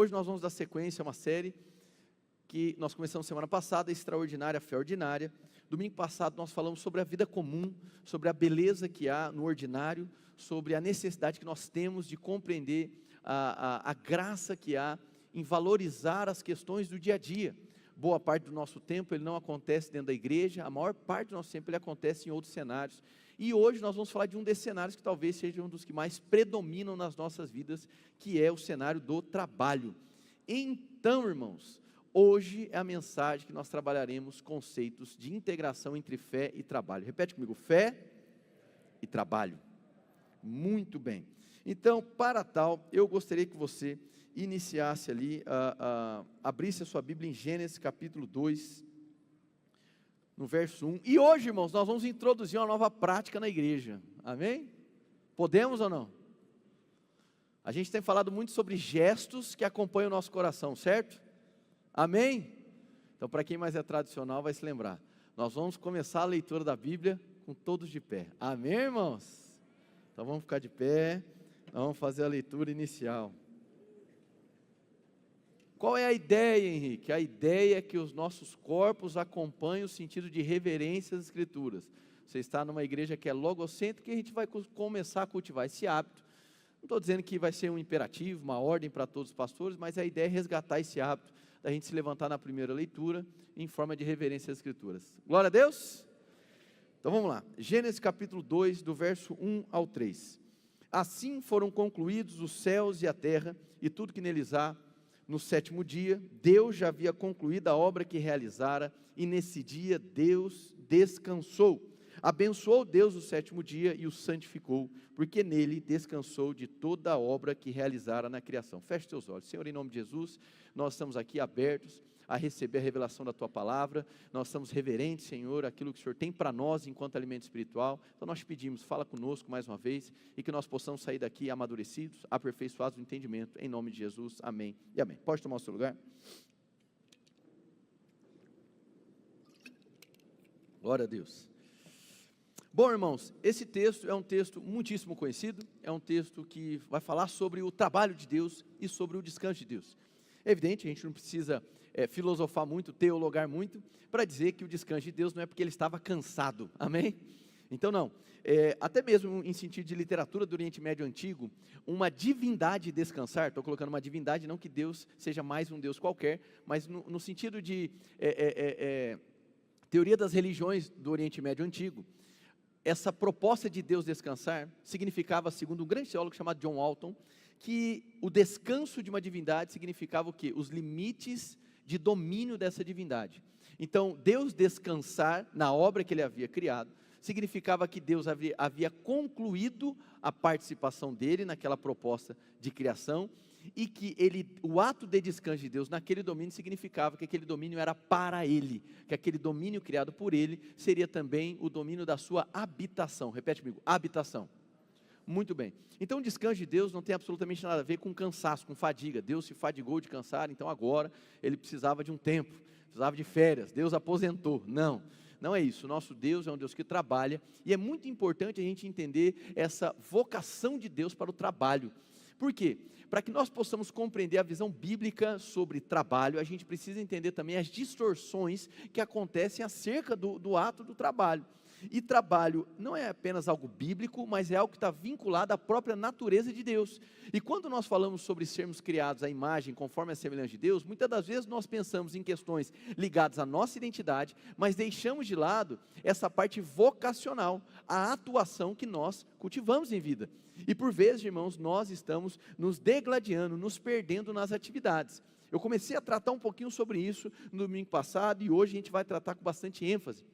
hoje nós vamos dar sequência a uma série que nós começamos semana passada, Extraordinária, Fé Ordinária. Domingo passado nós falamos sobre a vida comum, sobre a beleza que há no ordinário, sobre a necessidade que nós temos de compreender a graça que há em valorizar as questões do dia a dia. Boa parte do nosso tempo ele não acontece dentro da igreja, a maior parte do nosso tempo ele acontece em outros cenários. E hoje nós vamos falar de um desses cenários que talvez seja um dos que mais predominam nas nossas vidas, que é o cenário do trabalho. Então, irmãos, hoje é a mensagem que nós trabalharemos conceitos de integração entre fé e trabalho. Repete comigo, fé e trabalho. Muito bem. Então, para tal, eu gostaria que você iniciasse ali, abrisse a sua Bíblia em Gênesis capítulo 2, no verso 1. E hoje, irmãos, nós vamos introduzir uma nova prática na igreja. Amém? Podemos ou não? A gente tem falado muito sobre gestos que acompanham o nosso coração, certo? Amém? Então, para quem mais é tradicional, vai se lembrar. Nós vamos começar a leitura da Bíblia com todos de pé. Amém, irmãos? Então, vamos ficar de pé. Vamos fazer a leitura inicial. Qual é a ideia, Henrique? A ideia é que os nossos corpos acompanhem o sentido de reverência às Escrituras. Você está numa igreja que é logocêntrica e a gente vai começar a cultivar esse hábito. Não estou dizendo que vai ser um imperativo, uma ordem para todos os pastores, mas a ideia é resgatar esse hábito, da gente se levantar na primeira leitura, em forma de reverência às Escrituras. Glória a Deus? Então vamos lá. Gênesis capítulo 2, do verso 1 ao 3. Assim foram concluídos os céus e a terra, e tudo que neles há. No sétimo dia, Deus já havia concluído a obra que realizara, e nesse dia Deus descansou. Abençoou Deus o sétimo dia e o santificou, porque nele descansou de toda a obra que realizara na criação. Feche seus olhos. Senhor, em nome de Jesus, nós estamos aqui abertos a receber a revelação da Tua Palavra. Nós estamos reverentes, Senhor, aquilo que o Senhor tem para nós enquanto alimento espiritual. Então nós te pedimos, fala conosco mais uma vez, e que nós possamos sair daqui amadurecidos, aperfeiçoados no entendimento, em nome de Jesus, amém e amém. Pode tomar o seu lugar? Glória a Deus. Bom, irmãos, esse texto é um texto muitíssimo conhecido, é um texto que vai falar sobre o trabalho de Deus e sobre o descanso de Deus. É evidente, a gente não precisa filosofar muito, teologar muito, para dizer que o descanso de Deus não é porque ele estava cansado, amém? Então não, até mesmo em sentido de literatura do Oriente Médio Antigo, uma divindade descansar, estou colocando uma divindade, não que Deus seja mais um Deus qualquer, mas no sentido de teoria das religiões do Oriente Médio Antigo, essa proposta de Deus descansar significava, segundo um grande teólogo chamado John Walton, que o descanso de uma divindade significava o quê? Os limites de domínio dessa divindade. Então, Deus descansar na obra que Ele havia criado, significava que Deus havia concluído a participação dEle naquela proposta de criação, e que o ato de descanso de Deus naquele domínio significava que aquele domínio era para Ele, que aquele domínio criado por Ele seria também o domínio da sua habitação. Repete comigo, habitação. Muito bem. Então o descanso de Deus não tem absolutamente nada a ver com cansaço, com fadiga. Deus se fadigou de cansar, então agora Ele precisava de um tempo, precisava de férias, Deus aposentou. Não é isso. Nosso Deus é um Deus que trabalha, e é muito importante a gente entender essa vocação de Deus para o trabalho. Por quê? Para que nós possamos compreender a visão bíblica sobre trabalho, a gente precisa entender também as distorções que acontecem acerca do ato do trabalho. E trabalho não é apenas algo bíblico, mas é algo que está vinculado à própria natureza de Deus. E quando nós falamos sobre sermos criados à imagem, conforme a semelhança de Deus, muitas das vezes nós pensamos em questões ligadas à nossa identidade, mas deixamos de lado essa parte vocacional, a atuação que nós cultivamos em vida. E por vezes, irmãos, nós estamos nos degladiando, nos perdendo nas atividades. Eu comecei a tratar um pouquinho sobre isso no domingo passado, e hoje a gente vai tratar com bastante ênfase.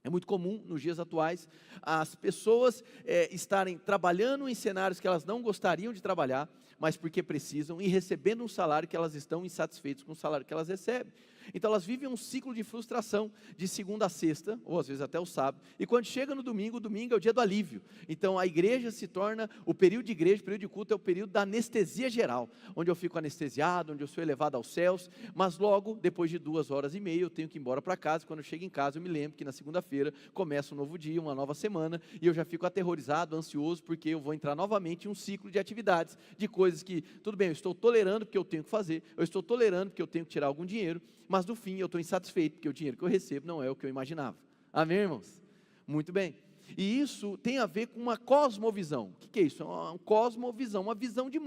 É muito comum, nos dias atuais, as pessoas estarem trabalhando em cenários que elas não gostariam de trabalhar, mas porque precisam, e recebendo um salário que elas estão insatisfeitas com o salário que elas recebem. Então elas vivem um ciclo de frustração, de segunda a sexta, ou às vezes até o sábado, e quando chega no domingo, o domingo é o dia do alívio. Então a igreja se torna, o período de igreja, o período de culto é o período da anestesia geral, onde eu fico anestesiado, onde eu sou elevado aos céus, mas logo, depois de 2 horas e meia, eu tenho que ir embora para casa. Quando eu chego em casa, eu me lembro que na segunda-feira começa um novo dia, uma nova semana, e eu já fico aterrorizado, ansioso, porque eu vou entrar novamente em um ciclo de atividades, de coisas que, tudo bem, eu estou tolerando porque eu tenho que fazer, eu estou tolerando porque eu tenho que tirar algum dinheiro, mas no fim eu estou insatisfeito, porque o dinheiro que eu recebo não é o que eu imaginava. Amém, irmãos? Muito bem. E isso tem a ver com uma cosmovisão. O que é isso? É uma cosmovisão, uma visão de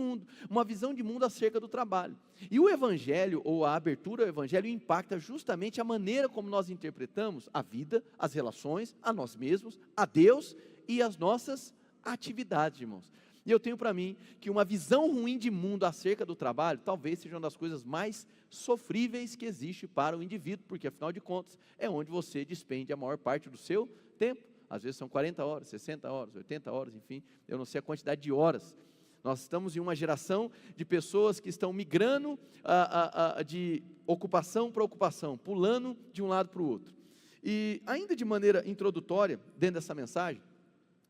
mundo acerca do trabalho. E o Evangelho, ou a abertura ao Evangelho, impacta justamente a maneira como nós interpretamos a vida, as relações, a nós mesmos, a Deus e as nossas atividades, irmãos. E eu tenho para mim que uma visão ruim de mundo acerca do trabalho, talvez seja uma das coisas mais sofríveis que existe para o indivíduo, porque afinal de contas, é onde você despende a maior parte do seu tempo. Às vezes são 40 horas, 60 horas, 80 horas, enfim, eu não sei a quantidade de horas. Nós estamos em uma geração de pessoas que estão migrando de ocupação para ocupação, pulando de um lado para o outro. E ainda de maneira introdutória, dentro dessa mensagem,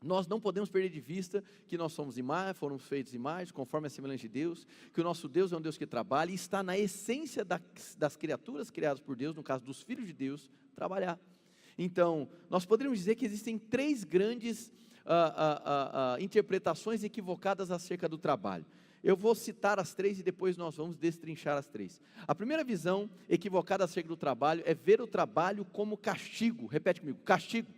nós não podemos perder de vista que nós somos imagens, foram feitos imagens, conforme a semelhança de Deus, que o nosso Deus é um Deus que trabalha e está na essência das criaturas criadas por Deus, no caso dos filhos de Deus, trabalhar. Então, nós poderíamos dizer que existem 3 grandes interpretações equivocadas acerca do trabalho. Eu vou citar as 3 e depois nós vamos destrinchar as 3. A primeira visão equivocada acerca do trabalho é ver o trabalho como castigo. Repete comigo, castigo.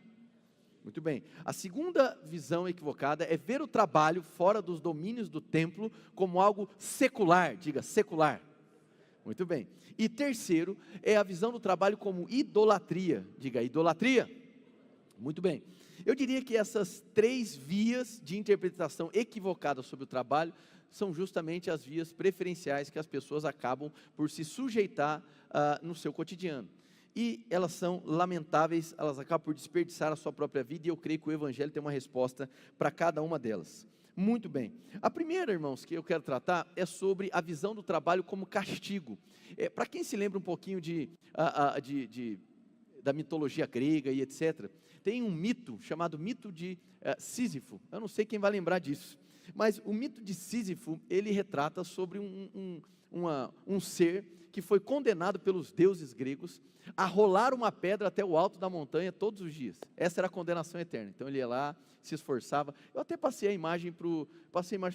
Muito bem. A segunda visão equivocada é ver o trabalho fora dos domínios do templo como algo secular. Diga, secular. Muito bem. E terceiro, é a visão do trabalho como idolatria. Diga, idolatria. Muito bem. Eu diria que essas 3 vias de interpretação equivocada sobre o trabalho são justamente as vias preferenciais que as pessoas acabam por se sujeitar no seu cotidiano. E elas são lamentáveis, elas acabam por desperdiçar a sua própria vida, e eu creio que o Evangelho tem uma resposta para cada uma delas. Muito bem. A primeira, irmãos, que eu quero tratar é sobre a visão do trabalho como castigo. Para quem se lembra um pouquinho da mitologia grega e etc., tem um mito chamado mito de Sísifo. Eu não sei quem vai lembrar disso, mas o mito de Sísifo, ele retrata sobre um ser que foi condenado pelos deuses gregos a rolar uma pedra até o alto da montanha todos os dias. Essa era a condenação eterna. Então ele ia lá, se esforçava. Eu até passei a imagem para o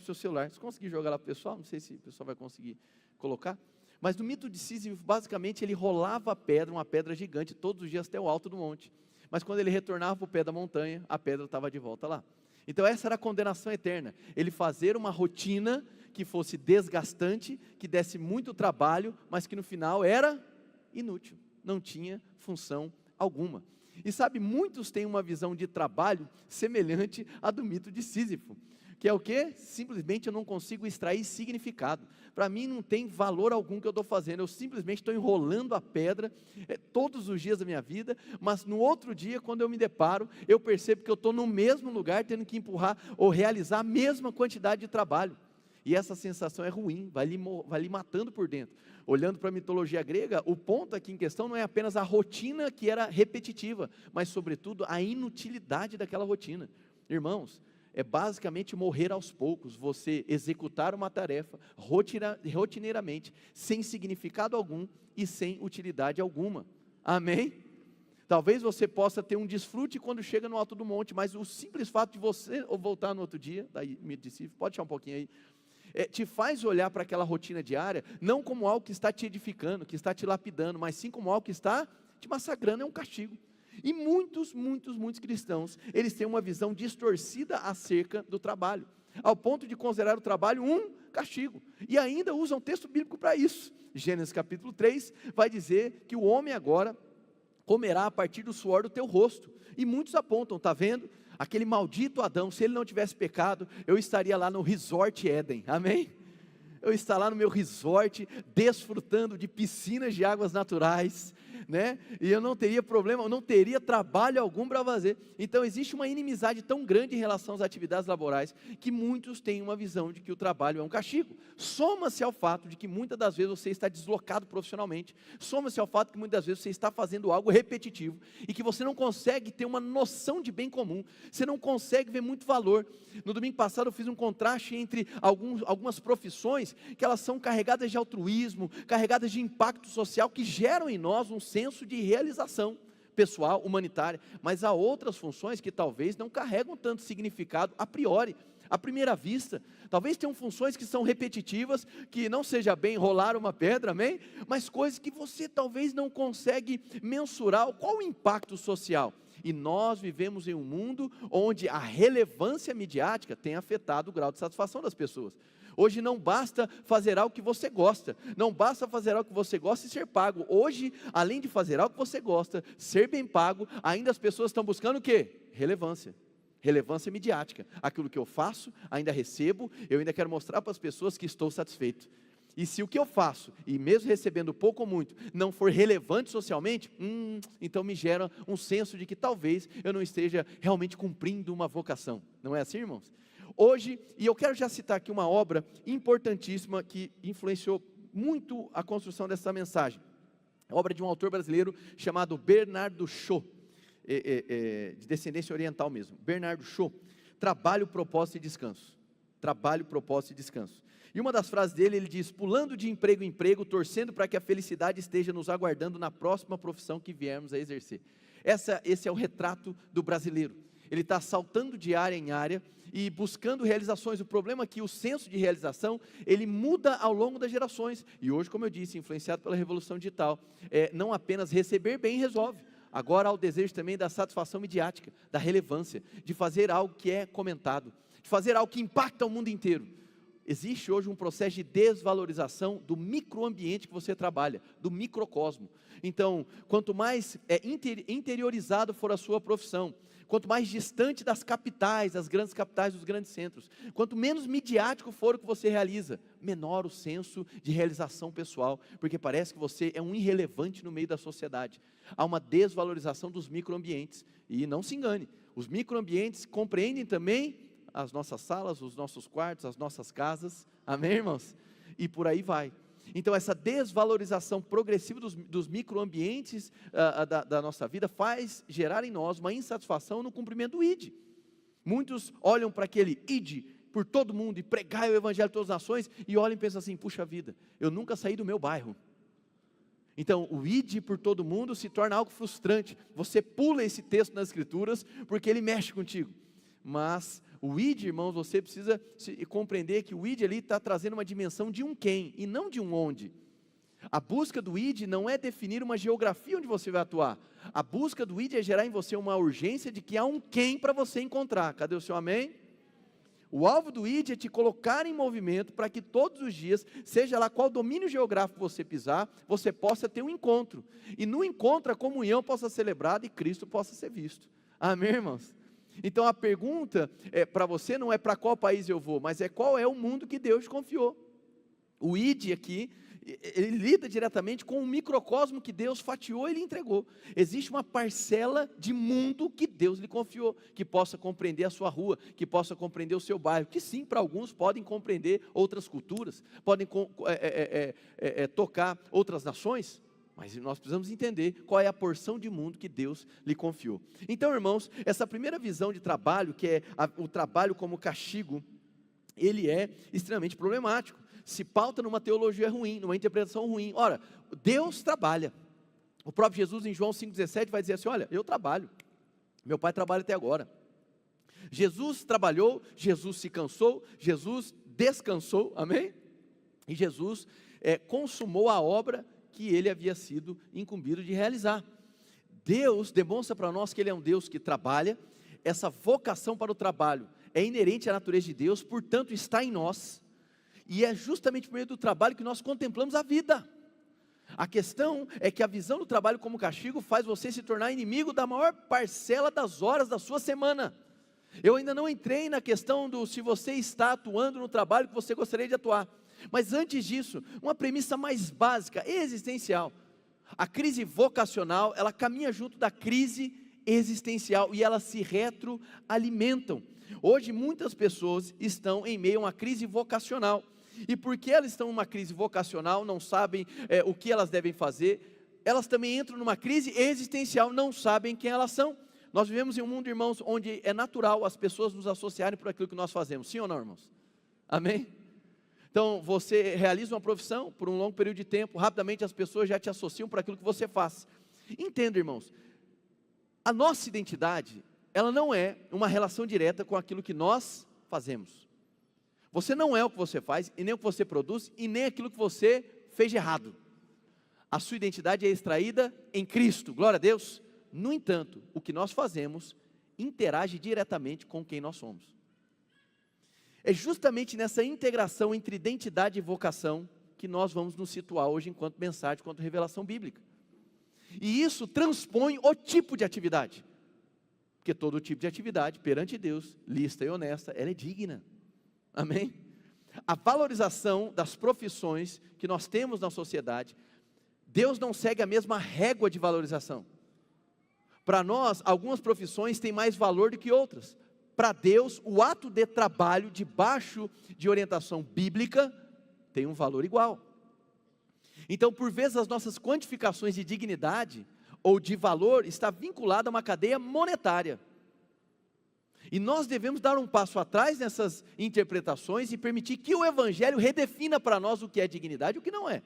seu celular. Se conseguir jogar lá para o pessoal, não sei se o pessoal vai conseguir colocar. Mas no mito de Sísifo, basicamente ele rolava a pedra, uma pedra gigante, todos os dias até o alto do monte. Mas quando ele retornava para o pé da montanha, a pedra estava de volta lá. Então essa era a condenação eterna. Ele fazer uma rotina que fosse desgastante, que desse muito trabalho, mas que no final era inútil, não tinha função alguma. E sabe, muitos têm uma visão de trabalho semelhante à do mito de Sísifo, que é o quê? Simplesmente eu não consigo extrair significado. Para mim não tem valor algum que eu estou fazendo, eu simplesmente estou enrolando a pedra todos os dias da minha vida, mas no outro dia, quando eu me deparo, eu percebo que eu estou no mesmo lugar, tendo que empurrar ou realizar a mesma quantidade de trabalho. E essa sensação é ruim, vai lhe matando por dentro. Olhando para a mitologia grega, o ponto aqui em questão não é apenas a rotina que era repetitiva, mas sobretudo a inutilidade daquela rotina. Irmãos, é basicamente morrer aos poucos, você executar uma tarefa rotineiramente, sem significado algum e sem utilidade alguma. Amém? Talvez você possa ter um desfrute quando chega no alto do monte, mas o simples fato de você voltar no outro dia, daí me disse, pode deixar um pouquinho aí, te faz olhar para aquela rotina diária, não como algo que está te edificando, que está te lapidando, mas sim como algo que está te massacrando, é um castigo. E muitos cristãos, eles têm uma visão distorcida acerca do trabalho, ao ponto de considerar o trabalho um castigo, e ainda usam texto bíblico para isso. Gênesis capítulo 3, vai dizer que o homem agora comerá a partir do suor do teu rosto, e muitos apontam, está vendo? Aquele maldito Adão, se ele não tivesse pecado, eu estaria lá no Resort Éden, amém? Eu estaria lá no meu resort, desfrutando de piscinas de águas naturais, né? E eu não teria problema, eu não teria trabalho algum para fazer. Então existe uma inimizade tão grande em relação às atividades laborais, que muitos têm uma visão de que o trabalho é um castigo. Soma-se ao fato de que muitas das vezes você está deslocado profissionalmente, soma-se ao fato que muitas vezes você está fazendo algo repetitivo, e que você não consegue ter uma noção de bem comum, você não consegue ver muito valor. No domingo passado eu fiz um contraste entre algumas profissões, que elas são carregadas de altruísmo, carregadas de impacto social, que geram em nós um senso de realização pessoal, humanitária, mas há outras funções que talvez não carregam tanto significado a priori, à primeira vista. Talvez tenham funções que são repetitivas, que não seja bem rolar uma pedra, amém? Mas coisas que você talvez não consegue mensurar qual o impacto social. E nós vivemos em um mundo onde a relevância midiática tem afetado o grau de satisfação das pessoas. Hoje não basta fazer algo que você gosta, não basta fazer algo que você gosta e ser pago. Hoje, além de fazer algo que você gosta, ser bem pago, ainda as pessoas estão buscando o quê? Relevância. Relevância midiática. Aquilo que eu faço, ainda recebo, eu ainda quero mostrar para as pessoas que estou satisfeito. E se o que eu faço, e mesmo recebendo pouco ou muito, não for relevante socialmente, então me gera um senso de que talvez eu não esteja realmente cumprindo uma vocação. Não é assim, irmãos? Hoje, e eu quero já citar aqui uma obra importantíssima que influenciou muito a construção dessa mensagem. A obra de um autor brasileiro chamado Bernardo Shaw, de descendência oriental mesmo. Bernardo Shaw, Trabalho, Propósito e Descanso. Trabalho, Propósito e Descanso. E uma das frases dele, ele diz: pulando de emprego em emprego, torcendo para que a felicidade esteja nos aguardando na próxima profissão que viermos a exercer. Esse é o retrato do brasileiro. Ele está saltando de área em área e buscando realizações. O problema é que o senso de realização, ele muda ao longo das gerações. E hoje, como eu disse, influenciado pela revolução digital, não apenas receber bem resolve. Agora há o desejo também da satisfação midiática, da relevância, de fazer algo que é comentado, de fazer algo que impacta o mundo inteiro. Existe hoje um processo de desvalorização do microambiente que você trabalha, do microcosmo. Então, quanto mais interiorizado for a sua profissão, quanto mais distante das capitais, das grandes capitais, dos grandes centros, quanto menos midiático for o que você realiza, menor o senso de realização pessoal, porque parece que você é um irrelevante no meio da sociedade. Há uma desvalorização dos microambientes, e não se engane, os microambientes compreendem também as nossas salas, os nossos quartos, as nossas casas, amém, irmãos? E por aí vai. Então essa desvalorização progressiva dos microambientes da nossa vida faz gerar em nós uma insatisfação no cumprimento do ID. Muitos olham para aquele ID por todo mundo e pregar o evangelho de todas as nações e olham e pensam assim: puxa vida, eu nunca saí do meu bairro. Então o ID por todo mundo se torna algo frustrante. Você pula esse texto nas escrituras porque ele mexe contigo. Mas o ID, irmãos, você precisa compreender que o ID ali está trazendo uma dimensão de um quem e não de um onde. A busca do ID não é definir uma geografia onde você vai atuar. A busca do ID é gerar em você uma urgência de que há um quem para você encontrar. Cadê o seu amém? O alvo do ID é te colocar em movimento para que todos os dias, seja lá qual domínio geográfico você pisar, você possa ter um encontro. E no encontro a comunhão possa ser celebrada e Cristo possa ser visto. Amém, irmãos? Então a pergunta para você não é para qual país eu vou, mas é qual é o mundo que Deus confiou. O ID aqui, ele lida diretamente com o microcosmo que Deus fatiou e lhe entregou. Existe uma parcela de mundo que Deus lhe confiou, que possa compreender a sua rua, que possa compreender o seu bairro, que sim, para alguns podem compreender outras culturas, podem tocar outras nações. Mas nós precisamos entender qual é a porção de mundo que Deus lhe confiou. Então, irmãos, essa primeira visão de trabalho, que é o trabalho como castigo, ele é extremamente problemático. Se pauta numa teologia ruim, numa interpretação ruim. Ora, Deus trabalha. O próprio Jesus em João 5,17 vai dizer assim: olha, eu trabalho. Meu pai trabalha até agora. Jesus trabalhou, Jesus se cansou, Jesus descansou, amém? E Jesus consumou a obra que ele havia sido incumbido de realizar. Deus demonstra para nós que ele é um Deus que trabalha. Essa vocação para o trabalho é inerente à natureza de Deus, portanto está em nós, e é justamente por meio do trabalho que nós contemplamos a vida. A questão é que a visão do trabalho como castigo faz você se tornar inimigo da maior parcela das horas da sua semana. Eu ainda não entrei na questão do se você está atuando no trabalho que você gostaria de atuar. Mas antes disso, uma premissa mais básica, existencial: A crise vocacional, ela caminha junto da crise existencial e elas se retroalimentam. Hoje muitas pessoas estão em meio a uma crise vocacional. E porque elas estão em uma crise vocacional, não sabem o que elas devem fazer, elas também entram numa crise existencial, não sabem quem elas são. Nós vivemos em um mundo, irmãos, onde é natural as pessoas nos associarem por aquilo que nós fazemos, sim ou não, irmãos? Amém? Então, você realiza uma profissão por um longo período de tempo, rapidamente as pessoas já te associam por aquilo que você faz. Entenda, irmãos, a nossa identidade, ela não é uma relação direta com aquilo que nós fazemos. Você não é o que você faz, e nem o que você produz, e nem aquilo que você fez de errado. A sua identidade é extraída em Cristo, glória a Deus. No entanto, o que nós fazemos interage diretamente com quem nós somos. É justamente nessa integração entre identidade e vocação que nós vamos nos situar hoje enquanto mensagem, enquanto revelação bíblica. E isso transpõe o tipo de atividade. Porque todo tipo de atividade, perante Deus, lícita e honesta, ela é digna. Amém? A valorização das profissões que nós temos na sociedade, Deus não segue a mesma régua de valorização. Para nós, algumas profissões têm mais valor do que outras. Para Deus, o ato de trabalho debaixo de orientação bíblica tem um valor igual. Então, por vezes, as nossas quantificações de dignidade ou de valor está vinculada a uma cadeia monetária. E nós devemos dar um passo atrás nessas interpretações e permitir que o Evangelho redefina para nós o que é dignidade e o que não é.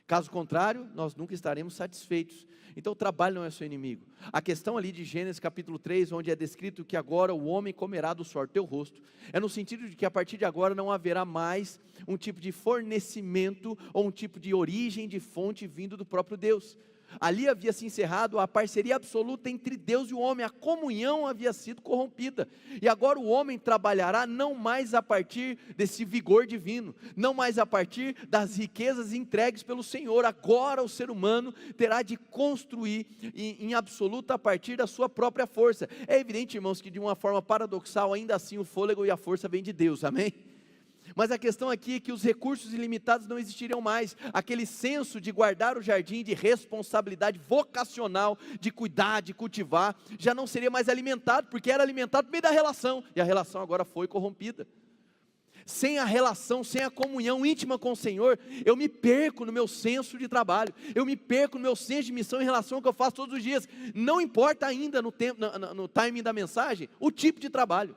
Caso contrário, nós nunca estaremos satisfeitos. Então o trabalho não é seu inimigo. A questão ali de Gênesis capítulo 3, onde é descrito que agora o homem comerá do suor do teu rosto, é no sentido de que a partir de agora não haverá mais um tipo de fornecimento ou um tipo de origem de fonte vindo do próprio Deus. Ali havia se encerrado a parceria absoluta entre Deus e o homem, a comunhão havia sido corrompida, e agora o homem trabalhará não mais a partir desse vigor divino, não mais a partir das riquezas entregues pelo Senhor. Agora o ser humano terá de construir em absoluta a partir da sua própria força. É evidente, irmãos, que de uma forma paradoxal, ainda assim o fôlego e a força vêm de Deus, amém? Mas a questão aqui é que os recursos ilimitados não existiriam mais. Aquele senso de guardar o jardim, de responsabilidade vocacional, de cuidar, de cultivar, já não seria mais alimentado, porque era alimentado por meio da relação, e a relação agora foi corrompida. Sem a relação, sem a comunhão íntima com o Senhor, eu me perco no meu senso de trabalho, eu me perco no meu senso de missão em relação ao que eu faço todos os dias. Não importa ainda no timing da mensagem, o tipo de trabalho.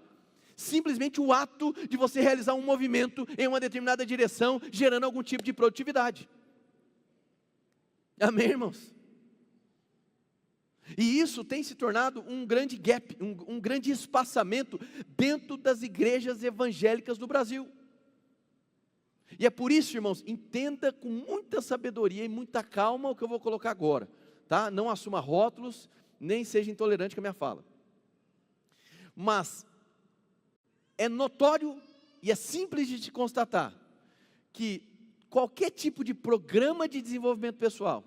Simplesmente o ato de você realizar um movimento em uma determinada direção, gerando algum tipo de produtividade. Amém, irmãos? E isso tem se tornado um grande gap, um grande espaçamento dentro das igrejas evangélicas do Brasil. E é por isso, irmãos, entenda com muita sabedoria e muita calma o que eu vou colocar agora, tá? Não assuma rótulos, nem seja intolerante com a minha fala. Mas é notório e é simples de se constatar que qualquer tipo de programa de desenvolvimento pessoal,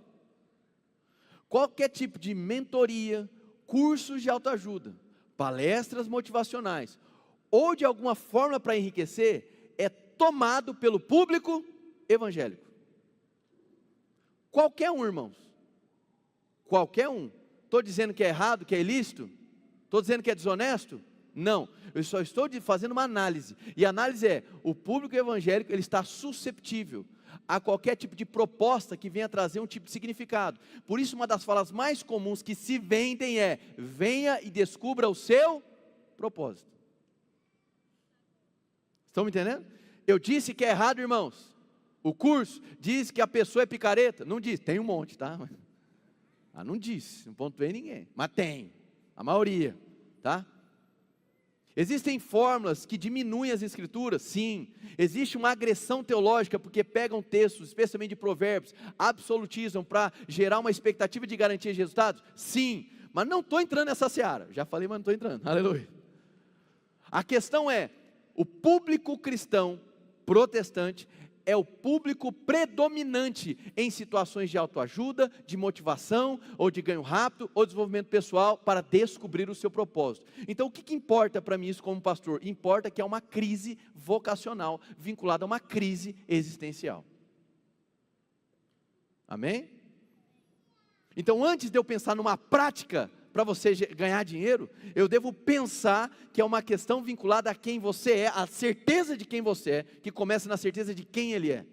qualquer tipo de mentoria, cursos de autoajuda, palestras motivacionais, ou de alguma forma para enriquecer, é tomado pelo público evangélico. Qualquer um, irmãos. Qualquer um. Estou dizendo que é errado, que é ilícito? Estou dizendo que é desonesto? Não, eu só estou fazendo uma análise, e a análise é, o público evangélico, ele está susceptível a qualquer tipo de proposta que venha trazer um tipo de significado. Por isso uma das falas mais comuns que se vendem é, venha e descubra o seu propósito. Estão me entendendo? Eu disse que é errado, irmãos. O curso diz que a pessoa é picareta, não diz, tem um monte, tá? Não disse, não pontuei ninguém, mas tem, a maioria, tá? Existem fórmulas que diminuem as escrituras? Sim. Existe uma agressão teológica, porque pegam textos, especialmente de provérbios, absolutizam para gerar uma expectativa de garantia de resultados? Sim. Mas não estou entrando nessa seara. Já falei, mas não estou entrando. Aleluia. A questão é, o público cristão protestante é o público predominante em situações de autoajuda, de motivação, ou de ganho rápido, ou desenvolvimento pessoal, para descobrir o seu propósito. Então o que importa para mim isso como pastor? Importa que é uma crise vocacional, vinculada a uma crise existencial. Amém? Então, antes de eu pensar numa prática para você ganhar dinheiro, eu devo pensar que é uma questão vinculada a quem você é, a certeza de quem você é, que começa na certeza de quem Ele é.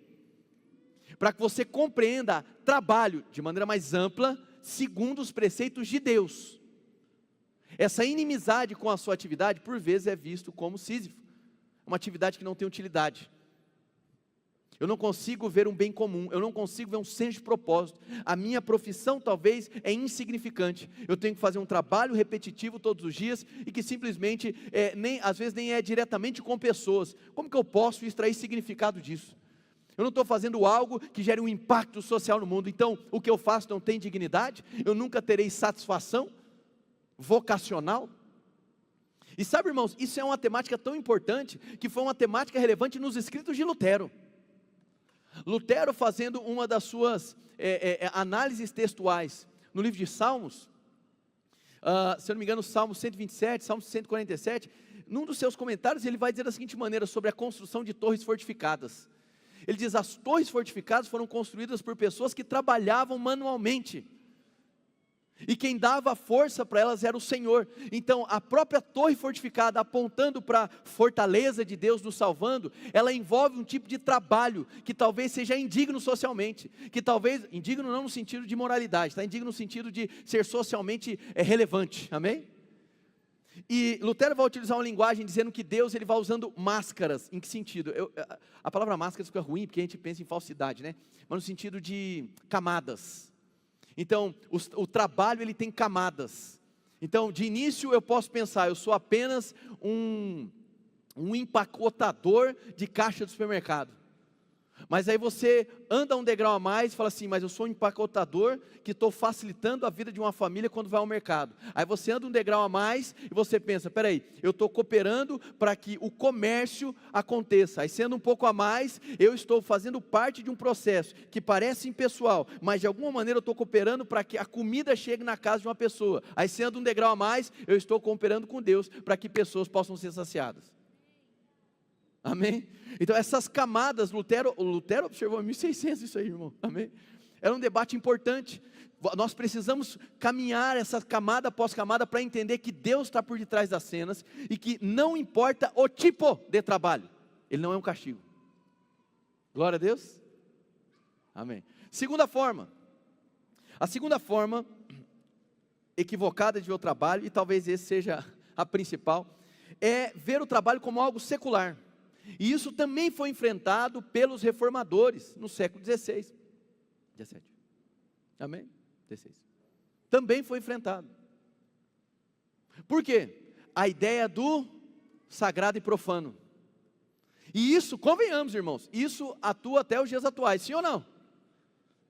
Para que você compreenda trabalho de maneira mais ampla, segundo os preceitos de Deus. Essa inimizade com a sua atividade, por vezes é visto como Sísifo, uma atividade que não tem utilidade. Eu não consigo ver um bem comum, eu não consigo ver um senso de propósito, a minha profissão talvez é insignificante, eu tenho que fazer um trabalho repetitivo todos os dias, e que simplesmente, às vezes nem é diretamente com pessoas. Como que eu posso extrair significado disso? Eu não estou fazendo algo que gere um impacto social no mundo, então o que eu faço não tem dignidade, eu nunca terei satisfação vocacional. E sabe, irmãos, isso é uma temática tão importante, que foi uma temática relevante nos escritos de Lutero. Lutero, fazendo uma das suas análises textuais no livro de Salmos, se eu não me engano, Salmo 127, Salmo 147, num dos seus comentários ele vai dizer da seguinte maneira sobre a construção de torres fortificadas. Ele diz: as torres fortificadas foram construídas por pessoas que trabalhavam manualmente, e quem dava força para elas era o Senhor. Então a própria torre fortificada, apontando para a fortaleza de Deus nos salvando, ela envolve um tipo de trabalho que talvez seja indigno socialmente, que talvez, indigno não no sentido de moralidade, tá? Indigno no sentido de ser socialmente relevante, amém? E Lutero vai utilizar uma linguagem dizendo que Deus ele vai usando máscaras. Em que sentido? A palavra máscaras fica ruim porque a gente pensa em falsidade, né? Mas no sentido de camadas. Então, o trabalho ele tem camadas. Então, de início eu posso pensar, eu sou apenas um empacotador de caixa do supermercado. Mas aí você anda um degrau a mais e fala assim: mas eu sou um empacotador que estou facilitando a vida de uma família quando vai ao mercado. Aí você anda um degrau a mais e você pensa: peraí, eu estou cooperando para que o comércio aconteça. Aí sendo um pouco a mais, eu estou fazendo parte de um processo que parece impessoal, mas de alguma maneira eu estou cooperando para que a comida chegue na casa de uma pessoa. Aí sendo um degrau a mais, eu estou cooperando com Deus para que pessoas possam ser saciadas. Amém? Então essas camadas, Lutero observou em 1600 isso aí, irmão, amém? Era um debate importante. Nós precisamos caminhar essa camada após camada para entender que Deus está por detrás das cenas, e que não importa o tipo de trabalho, ele não é um castigo. Glória a Deus, amém. A segunda forma equivocada de ver o trabalho, e talvez esse seja a principal, é ver o trabalho como algo secular. E isso também foi enfrentado pelos reformadores no século XVI, 17, amém? 16. Também foi enfrentado. Por quê? A ideia do sagrado e profano. E isso, convenhamos, irmãos, isso atua até os dias atuais, sim ou não?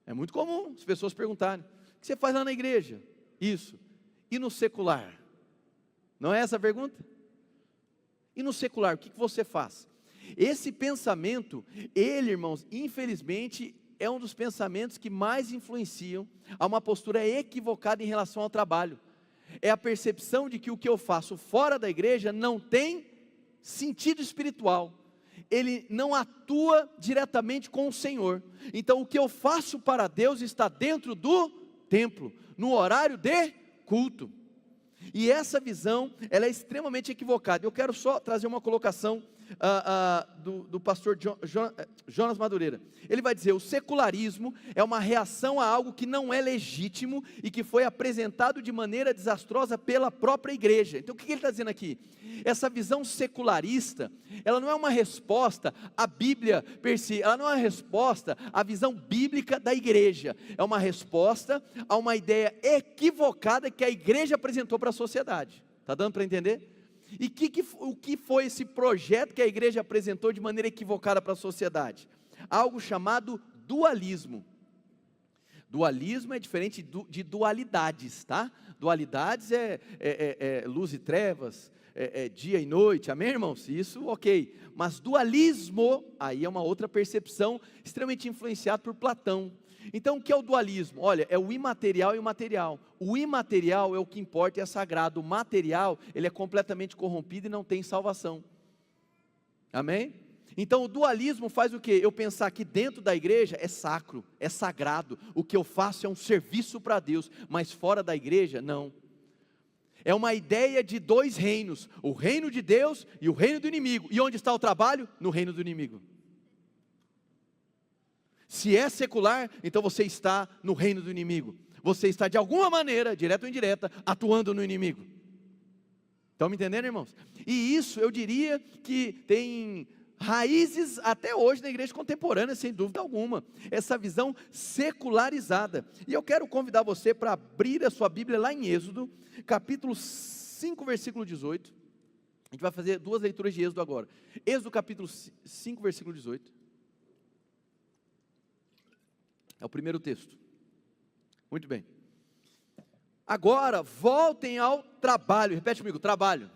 É muito comum as pessoas perguntarem: o que você faz lá na igreja? Isso. E no secular? Não é essa a pergunta? E no secular, o que você faz? Esse pensamento, ele, irmãos, infelizmente, é um dos pensamentos que mais influenciam a uma postura equivocada em relação ao trabalho. É a percepção de que o que eu faço fora da igreja não tem sentido espiritual, ele não atua diretamente com o Senhor. Então o que eu faço para Deus está dentro do templo, no horário de culto. E essa visão, ela é extremamente equivocada. Eu quero só trazer uma colocação do pastor Jonas Madureira. Ele vai dizer: o secularismo é uma reação a algo que não é legítimo e que foi apresentado de maneira desastrosa pela própria igreja. Então o que ele está dizendo aqui? Essa visão secularista, ela não é uma resposta à Bíblia per si, ela não é uma resposta à visão bíblica da igreja, é uma resposta a uma ideia equivocada que a igreja apresentou para a sociedade. Está dando para entender? E o que foi esse projeto que a igreja apresentou de maneira equivocada para a sociedade? Algo chamado dualismo. Dualismo é diferente de dualidades, tá? Dualidades é luz e trevas, dia e noite, amém, irmãos? Isso, ok. Mas dualismo, aí é uma outra percepção extremamente influenciada por Platão. Então o que é o dualismo? Olha, é o imaterial e o material. O imaterial é o que importa e é sagrado. O material, ele é completamente corrompido e não tem salvação. Amém? Então o dualismo faz o quê? Eu pensar que dentro da igreja é sacro, é sagrado, o que eu faço é um serviço para Deus, mas fora da igreja, não. É uma ideia de dois reinos, o reino de Deus e o reino do inimigo. E onde está o trabalho? No reino do inimigo. Se é secular, então você está no reino do inimigo. Você está de alguma maneira, direta ou indireta, atuando no inimigo. Estão me entendendo, irmãos? E isso eu diria que tem raízes até hoje na igreja contemporânea, sem dúvida alguma, essa visão secularizada. E eu quero convidar você para abrir a sua Bíblia lá em Êxodo, capítulo 5, versículo 18, a gente vai fazer duas leituras de Êxodo agora, Êxodo capítulo 5, versículo 18, é o primeiro texto, muito bem, agora voltem ao trabalho, repete comigo, trabalho.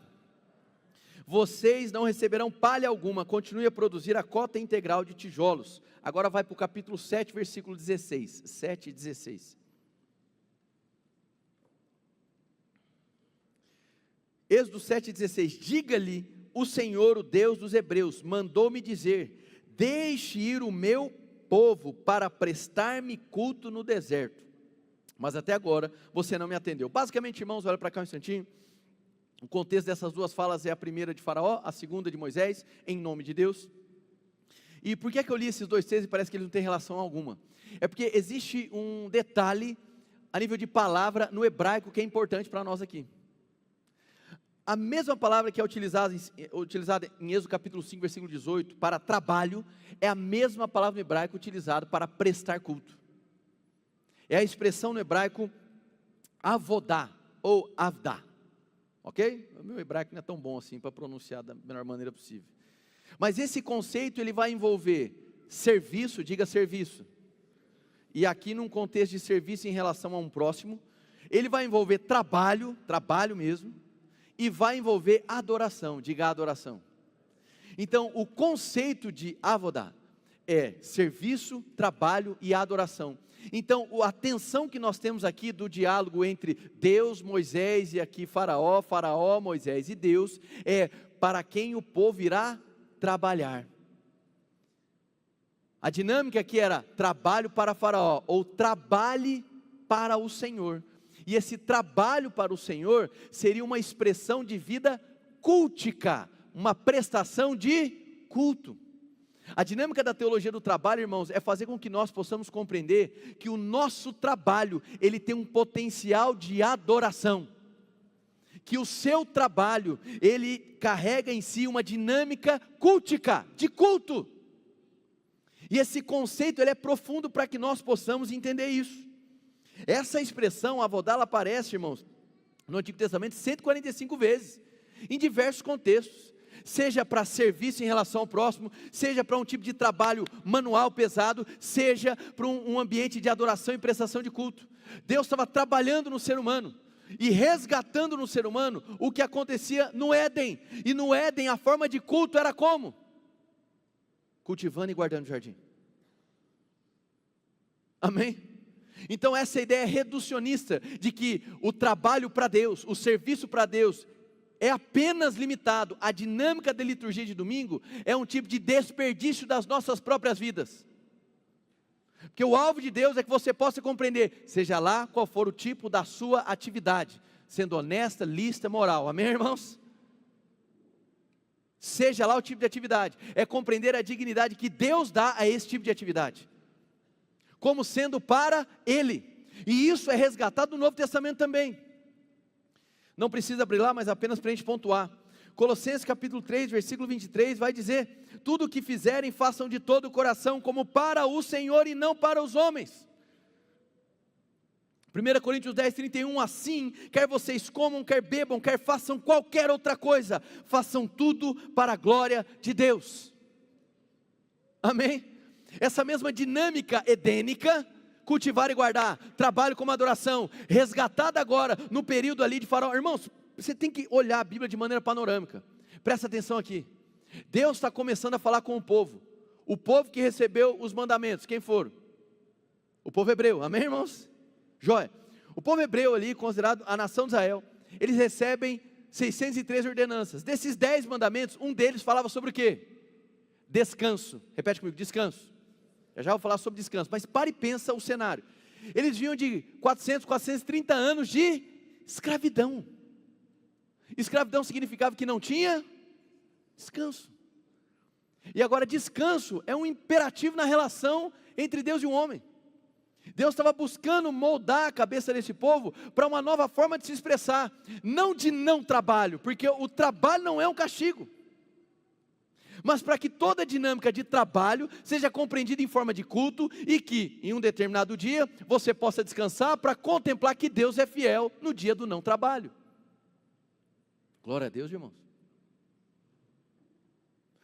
Vocês não receberão palha alguma, continue a produzir a cota integral de tijolos. Agora vai para o capítulo 7, versículo 16. 7 e 16. Êxodo 7, 16. Diga-lhe o Senhor, o Deus dos Hebreus, mandou-me dizer: deixe ir o meu povo para prestar-me culto no deserto. Mas até agora você não me atendeu. Basicamente, irmãos, olha para cá um instantinho. O contexto dessas duas falas é a primeira de Faraó, a segunda de Moisés, em nome de Deus. E por que eu li esses dois textos e parece que eles não têm relação alguma? É porque existe um detalhe a nível de palavra no hebraico que é importante para nós aqui. A mesma palavra que é utilizada em Êxodo capítulo 5, versículo 18, para trabalho, é a mesma palavra no hebraico utilizada para prestar culto. É a expressão no hebraico avodá ou avdá. Ok? O meu hebraico não é tão bom assim para pronunciar da melhor maneira possível. Mas esse conceito ele vai envolver serviço, diga serviço. E aqui num contexto de serviço em relação a um próximo, ele vai envolver trabalho, trabalho mesmo, e vai envolver adoração, diga adoração. Então o conceito de avodá é serviço, trabalho e adoração. Então, a tensão que nós temos aqui do diálogo entre Deus, Moisés e aqui Faraó, Moisés e Deus, é para quem o povo irá trabalhar. A dinâmica aqui era trabalho para Faraó, ou trabalhe para o Senhor. E esse trabalho para o Senhor seria uma expressão de vida cultica, uma prestação de culto. A dinâmica da teologia do trabalho, irmãos, é fazer com que nós possamos compreender que o nosso trabalho, ele tem um potencial de adoração, que o seu trabalho, ele carrega em si uma dinâmica cultica, de culto, e esse conceito, ele é profundo para que nós possamos entender isso. Essa expressão, avodá, ela aparece, irmãos, no Antigo Testamento 145 vezes, em diversos contextos, seja para serviço em relação ao próximo, seja para um tipo de trabalho manual pesado, seja para um ambiente de adoração e prestação de culto. Deus estava trabalhando no ser humano, e resgatando no ser humano, o que acontecia no Éden, e no Éden a forma de culto era como? Cultivando e guardando o jardim. Amém? Então essa ideia reducionista, de que o trabalho para Deus, o serviço para Deus, é apenas limitado à dinâmica da liturgia de domingo, é um tipo de desperdício das nossas próprias vidas. Porque o alvo de Deus é que você possa compreender, seja lá qual for o tipo da sua atividade, sendo honesta, lícita, moral, amém, irmãos? Seja lá o tipo de atividade, é compreender a dignidade que Deus dá a esse tipo de atividade, como sendo para Ele, e isso é resgatado no Novo Testamento também. Não precisa abrir lá, mas apenas para a gente pontuar. Colossenses capítulo 3, versículo 23, vai dizer: tudo o que fizerem, façam de todo o coração, como para o Senhor e não para os homens. 1 Coríntios 10, 31, assim, quer vocês comam, quer bebam, quer façam qualquer outra coisa, façam tudo para a glória de Deus. Amém? Essa mesma dinâmica edênica, cultivar e guardar, trabalho como adoração, resgatada agora, no período ali de Faraó. Irmãos, você tem que olhar a Bíblia de maneira panorâmica, presta atenção aqui, Deus está começando a falar com o povo que recebeu os mandamentos, quem foram? O povo hebreu, amém, irmãos? Joia. O povo hebreu ali, considerado a nação de Israel, eles recebem 613 ordenanças, desses 10 mandamentos, um deles falava sobre o quê? descanso. Repete comigo, descanso. Eu já vou falar sobre descanso, mas pare e pensa o cenário. Eles vinham de 430 anos de escravidão. Escravidão significava que não tinha descanso. E agora descanso é um imperativo na relação entre Deus e o homem. Deus estava buscando moldar a cabeça desse povo para uma nova forma de se expressar, não de não trabalho, porque o trabalho não é um castigo, mas para que toda a dinâmica de trabalho seja compreendida em forma de culto e que em um determinado dia você possa descansar para contemplar que Deus é fiel no dia do não trabalho. Glória a Deus, irmãos.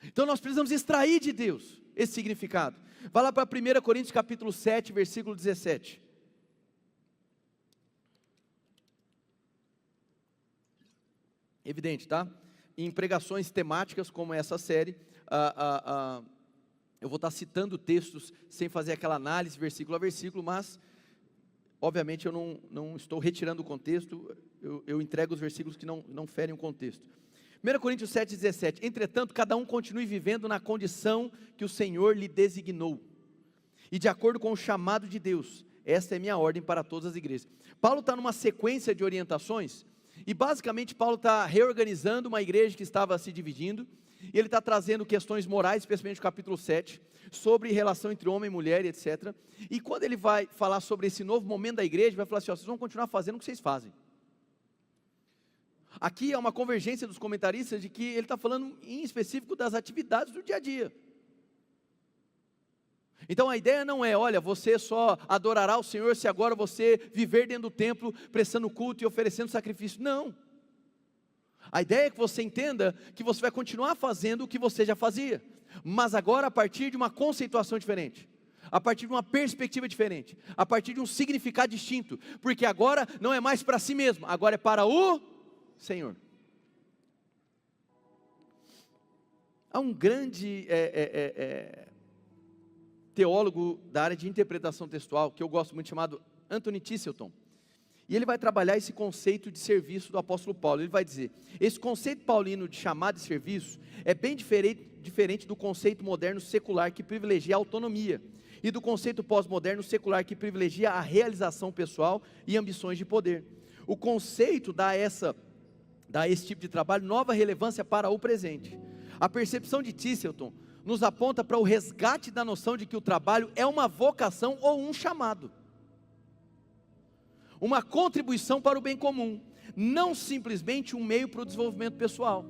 Então nós precisamos extrair de Deus esse significado. Vai lá para 1 Coríntios capítulo 7, versículo 17. Evidente, tá? Em pregações temáticas como essa série, eu vou estar citando textos sem fazer aquela análise versículo a versículo, mas obviamente eu não estou retirando o contexto, eu entrego os versículos que não ferem o contexto. 1 Coríntios 7, 17, entretanto, cada um continue vivendo na condição que o Senhor lhe designou, e de acordo com o chamado de Deus. Esta é minha ordem para todas as igrejas. Paulo está numa sequência de orientações, e basicamente Paulo está reorganizando uma igreja que estava se dividindo, e ele está trazendo questões morais, especialmente no capítulo 7, sobre relação entre homem e mulher, etc. E quando ele vai falar sobre esse novo momento da igreja, ele vai falar assim, ó, vocês vão continuar fazendo o que vocês fazem. Aqui é uma convergência dos comentaristas de que ele está falando em específico das atividades do dia a dia. Então a ideia não é, olha, você só adorará o Senhor se agora você viver dentro do templo, prestando culto e oferecendo sacrifício. Não. A ideia é que você entenda que você vai continuar fazendo o que você já fazia, mas agora a partir de uma conceituação diferente, a partir de uma perspectiva diferente, a partir de um significado distinto, porque agora não é mais para si mesmo, agora é para o Senhor. Há um grande teólogo da área de interpretação textual, que eu gosto muito, chamado Anthony Tisselton, e ele vai trabalhar esse conceito de serviço do apóstolo Paulo. Ele vai dizer, esse conceito paulino de chamado de serviço é bem diferente do conceito moderno secular que privilegia a autonomia, e do conceito pós-moderno secular que privilegia a realização pessoal e ambições de poder. O conceito dá esse tipo de trabalho nova relevância para o presente. A percepção de Tisselton nos aponta para o resgate da noção de que o trabalho é uma vocação ou um chamado, uma contribuição para o bem comum, não simplesmente um meio para o desenvolvimento pessoal.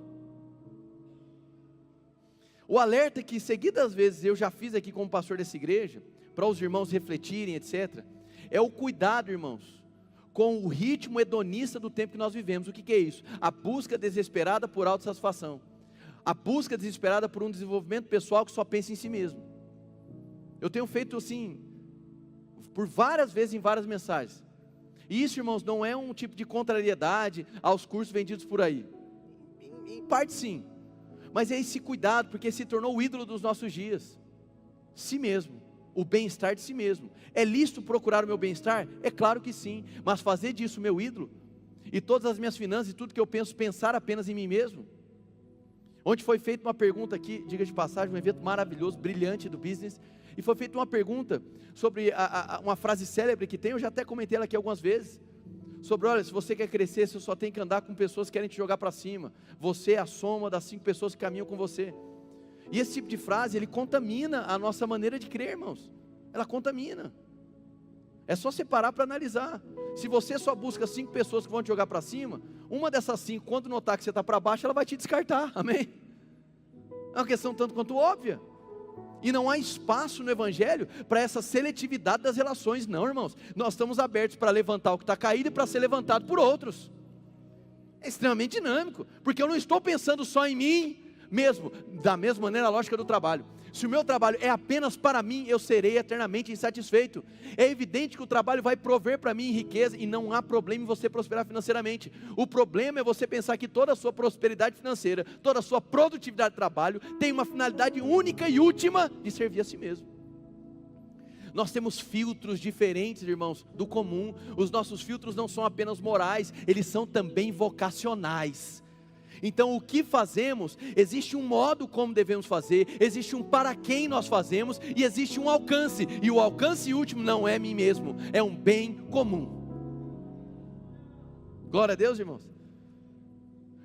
O alerta que seguidas vezes eu já fiz aqui como pastor dessa igreja, para os irmãos refletirem, etc., é o cuidado, irmãos, com o ritmo hedonista do tempo que nós vivemos. O que é isso? A busca desesperada por autossatisfação, a busca desesperada por um desenvolvimento pessoal que só pensa em si mesmo. Eu tenho feito assim, por várias vezes em várias mensagens, e isso, irmãos, não é um tipo de contrariedade aos cursos vendidos por aí, em parte sim, mas é esse cuidado, porque se tornou o ídolo dos nossos dias, si mesmo, o bem-estar de si mesmo. É lícito procurar o meu bem-estar? É claro que sim, mas fazer disso meu ídolo, e todas as minhas finanças e tudo que eu penso, pensar apenas em mim mesmo. Ontem foi feita uma pergunta aqui, diga de passagem, um evento maravilhoso, brilhante do business, e foi feita uma pergunta sobre uma frase célebre que tem, eu já até comentei ela aqui algumas vezes, sobre, olha, se você quer crescer, você só tem que andar com pessoas que querem te jogar para cima, você é a soma das 5 pessoas que caminham com você. E esse tipo de frase, ele contamina a nossa maneira de crer, irmãos, ela contamina. É só separar para analisar. Se você só busca 5 pessoas que vão te jogar para cima, uma dessas 5, quando notar que você está para baixo, ela vai te descartar, amém? É uma questão tanto quanto óbvia. E não há espaço no Evangelho para essa seletividade das relações, não, irmãos. Nós estamos abertos para levantar o que está caído e para ser levantado por outros. É extremamente dinâmico, porque eu não estou pensando só em mim mesmo, da mesma maneira a lógica do trabalho. Se o meu trabalho é apenas para mim, eu serei eternamente insatisfeito. É evidente que o trabalho vai prover para mim riqueza, e não há problema em você prosperar financeiramente. O problema é você pensar que toda a sua prosperidade financeira, toda a sua produtividade de trabalho, tem uma finalidade única e última de servir a si mesmo. Nós temos filtros diferentes, irmãos, do comum. Os nossos filtros não são apenas morais, eles são também vocacionais. Então o que fazemos, existe um modo como devemos fazer, existe um para quem nós fazemos, e existe um alcance, e o alcance último não é mim mesmo, é um bem comum. Glória a Deus, irmãos.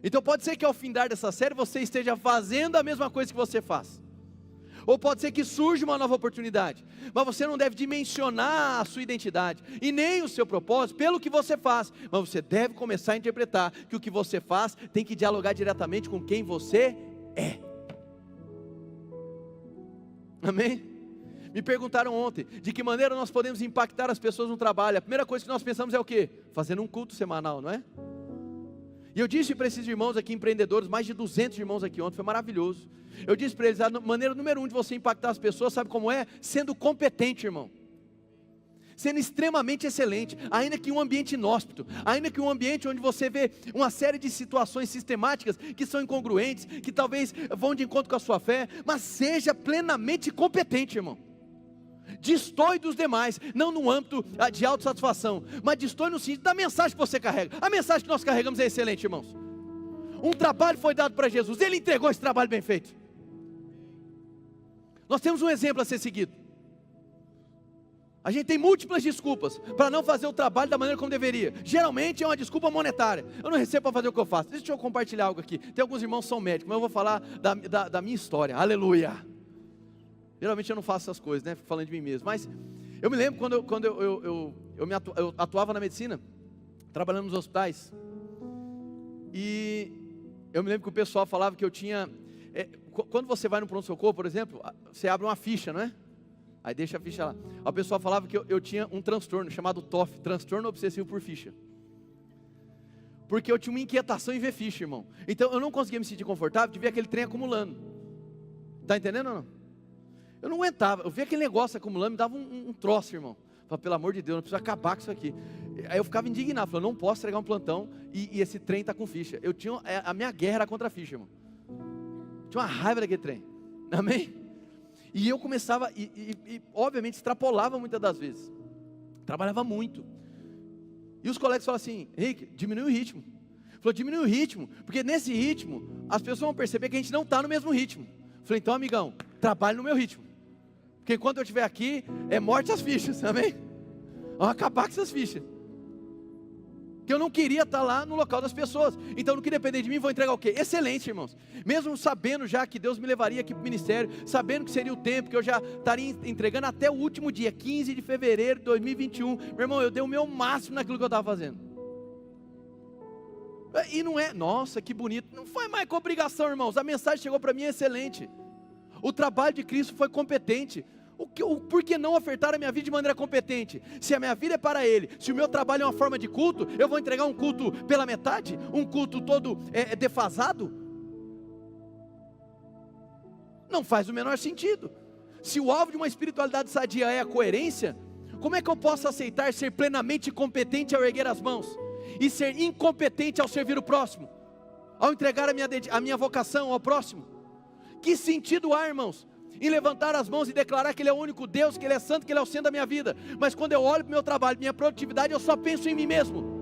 Então pode ser que ao findar dessa série você esteja fazendo a mesma coisa que você faz, ou pode ser que surja uma nova oportunidade, mas você não deve dimensionar a sua identidade, e nem o seu propósito, pelo que você faz, mas você deve começar a interpretar, que o que você faz, tem que dialogar diretamente com quem você é. Amém? Me perguntaram ontem, de que maneira nós podemos impactar as pessoas no trabalho. A primeira coisa que nós pensamos é o quê? Fazendo um culto semanal, não é? E eu disse para esses irmãos aqui, empreendedores, mais de 200 irmãos aqui ontem, foi maravilhoso. Eu disse para eles, a maneira número 1 de você impactar as pessoas, sabe como é? Sendo competente, irmão. Sendo extremamente excelente, ainda que um ambiente inóspito, ainda que um ambiente onde você vê uma série de situações sistemáticas, que são incongruentes, que talvez vão de encontro com a sua fé, mas seja plenamente competente, irmão. Destoe dos demais, não no âmbito de autossatisfação, mas destoe no sentido da mensagem que você carrega. A mensagem que nós carregamos é excelente, irmãos. Um trabalho foi dado para Jesus, Ele entregou esse trabalho bem feito. Nós temos um exemplo a ser seguido. A gente tem múltiplas desculpas para não fazer o trabalho da maneira como deveria. Geralmente é uma desculpa monetária. Eu não recebo para fazer o que eu faço. Deixa eu compartilhar algo aqui. Tem alguns irmãos que são médicos, mas eu vou falar da minha história. Aleluia. Geralmente eu não faço essas coisas, né? Fico falando de mim mesmo. Mas eu me lembro quando eu atuava na medicina, trabalhando nos hospitais. E eu me lembro que o pessoal falava que eu tinha... quando você vai no pronto-socorro, por exemplo, você abre uma ficha, não é? Aí deixa a ficha lá. O pessoal falava que eu tinha um transtorno chamado TOF, transtorno obsessivo por ficha. Porque eu tinha uma inquietação em ver ficha, irmão. Então eu não conseguia me sentir confortável de ver aquele trem acumulando. Está entendendo ou não? Eu não aguentava, eu via aquele negócio acumulando, me dava um troço, irmão. Falei, pelo amor de Deus, não preciso acabar com isso aqui. Aí eu ficava indignado, falei, eu não posso entregar um plantão e esse trem está com ficha. A minha guerra era contra a ficha, irmão. Tinha uma raiva daquele trem. Amém? E eu começava, obviamente extrapolava muitas das vezes. Trabalhava muito. E os colegas falavam assim, Henrique, diminui o ritmo. Falou, diminui o ritmo, porque nesse ritmo, as pessoas vão perceber que a gente não está no mesmo ritmo. Falei, então amigão, trabalhe no meu ritmo. Porque enquanto eu estiver aqui, é morte as fichas, amém? Vamos acabar com essas fichas. Porque eu não queria estar lá no local das pessoas. Então no que depender de mim, vou entregar o quê? Excelente, irmãos. Mesmo sabendo já que Deus me levaria aqui para o ministério, sabendo que seria o tempo, que eu já estaria entregando até o último dia, 15 de fevereiro de 2021. Meu irmão, eu dei o meu máximo naquilo que eu estava fazendo. E não é, nossa, que bonito. Não foi mais com obrigação, irmãos. A mensagem chegou para mim excelente. O trabalho de Cristo foi competente. Por que não ofertar a minha vida de maneira competente? Se a minha vida é para Ele, se o meu trabalho é uma forma de culto, eu vou entregar um culto pela metade? Um culto todo defasado? Não faz o menor sentido. Se o alvo de uma espiritualidade sadia é a coerência, como é que eu posso aceitar ser plenamente competente ao erguer as mãos? E ser incompetente ao servir o próximo? Ao entregar a minha vocação ao próximo? Que sentido há, irmãos, em levantar as mãos e declarar que Ele é o único Deus, que Ele é santo, que Ele é o centro da minha vida, mas quando eu olho para o meu trabalho, minha produtividade, eu só penso em mim mesmo?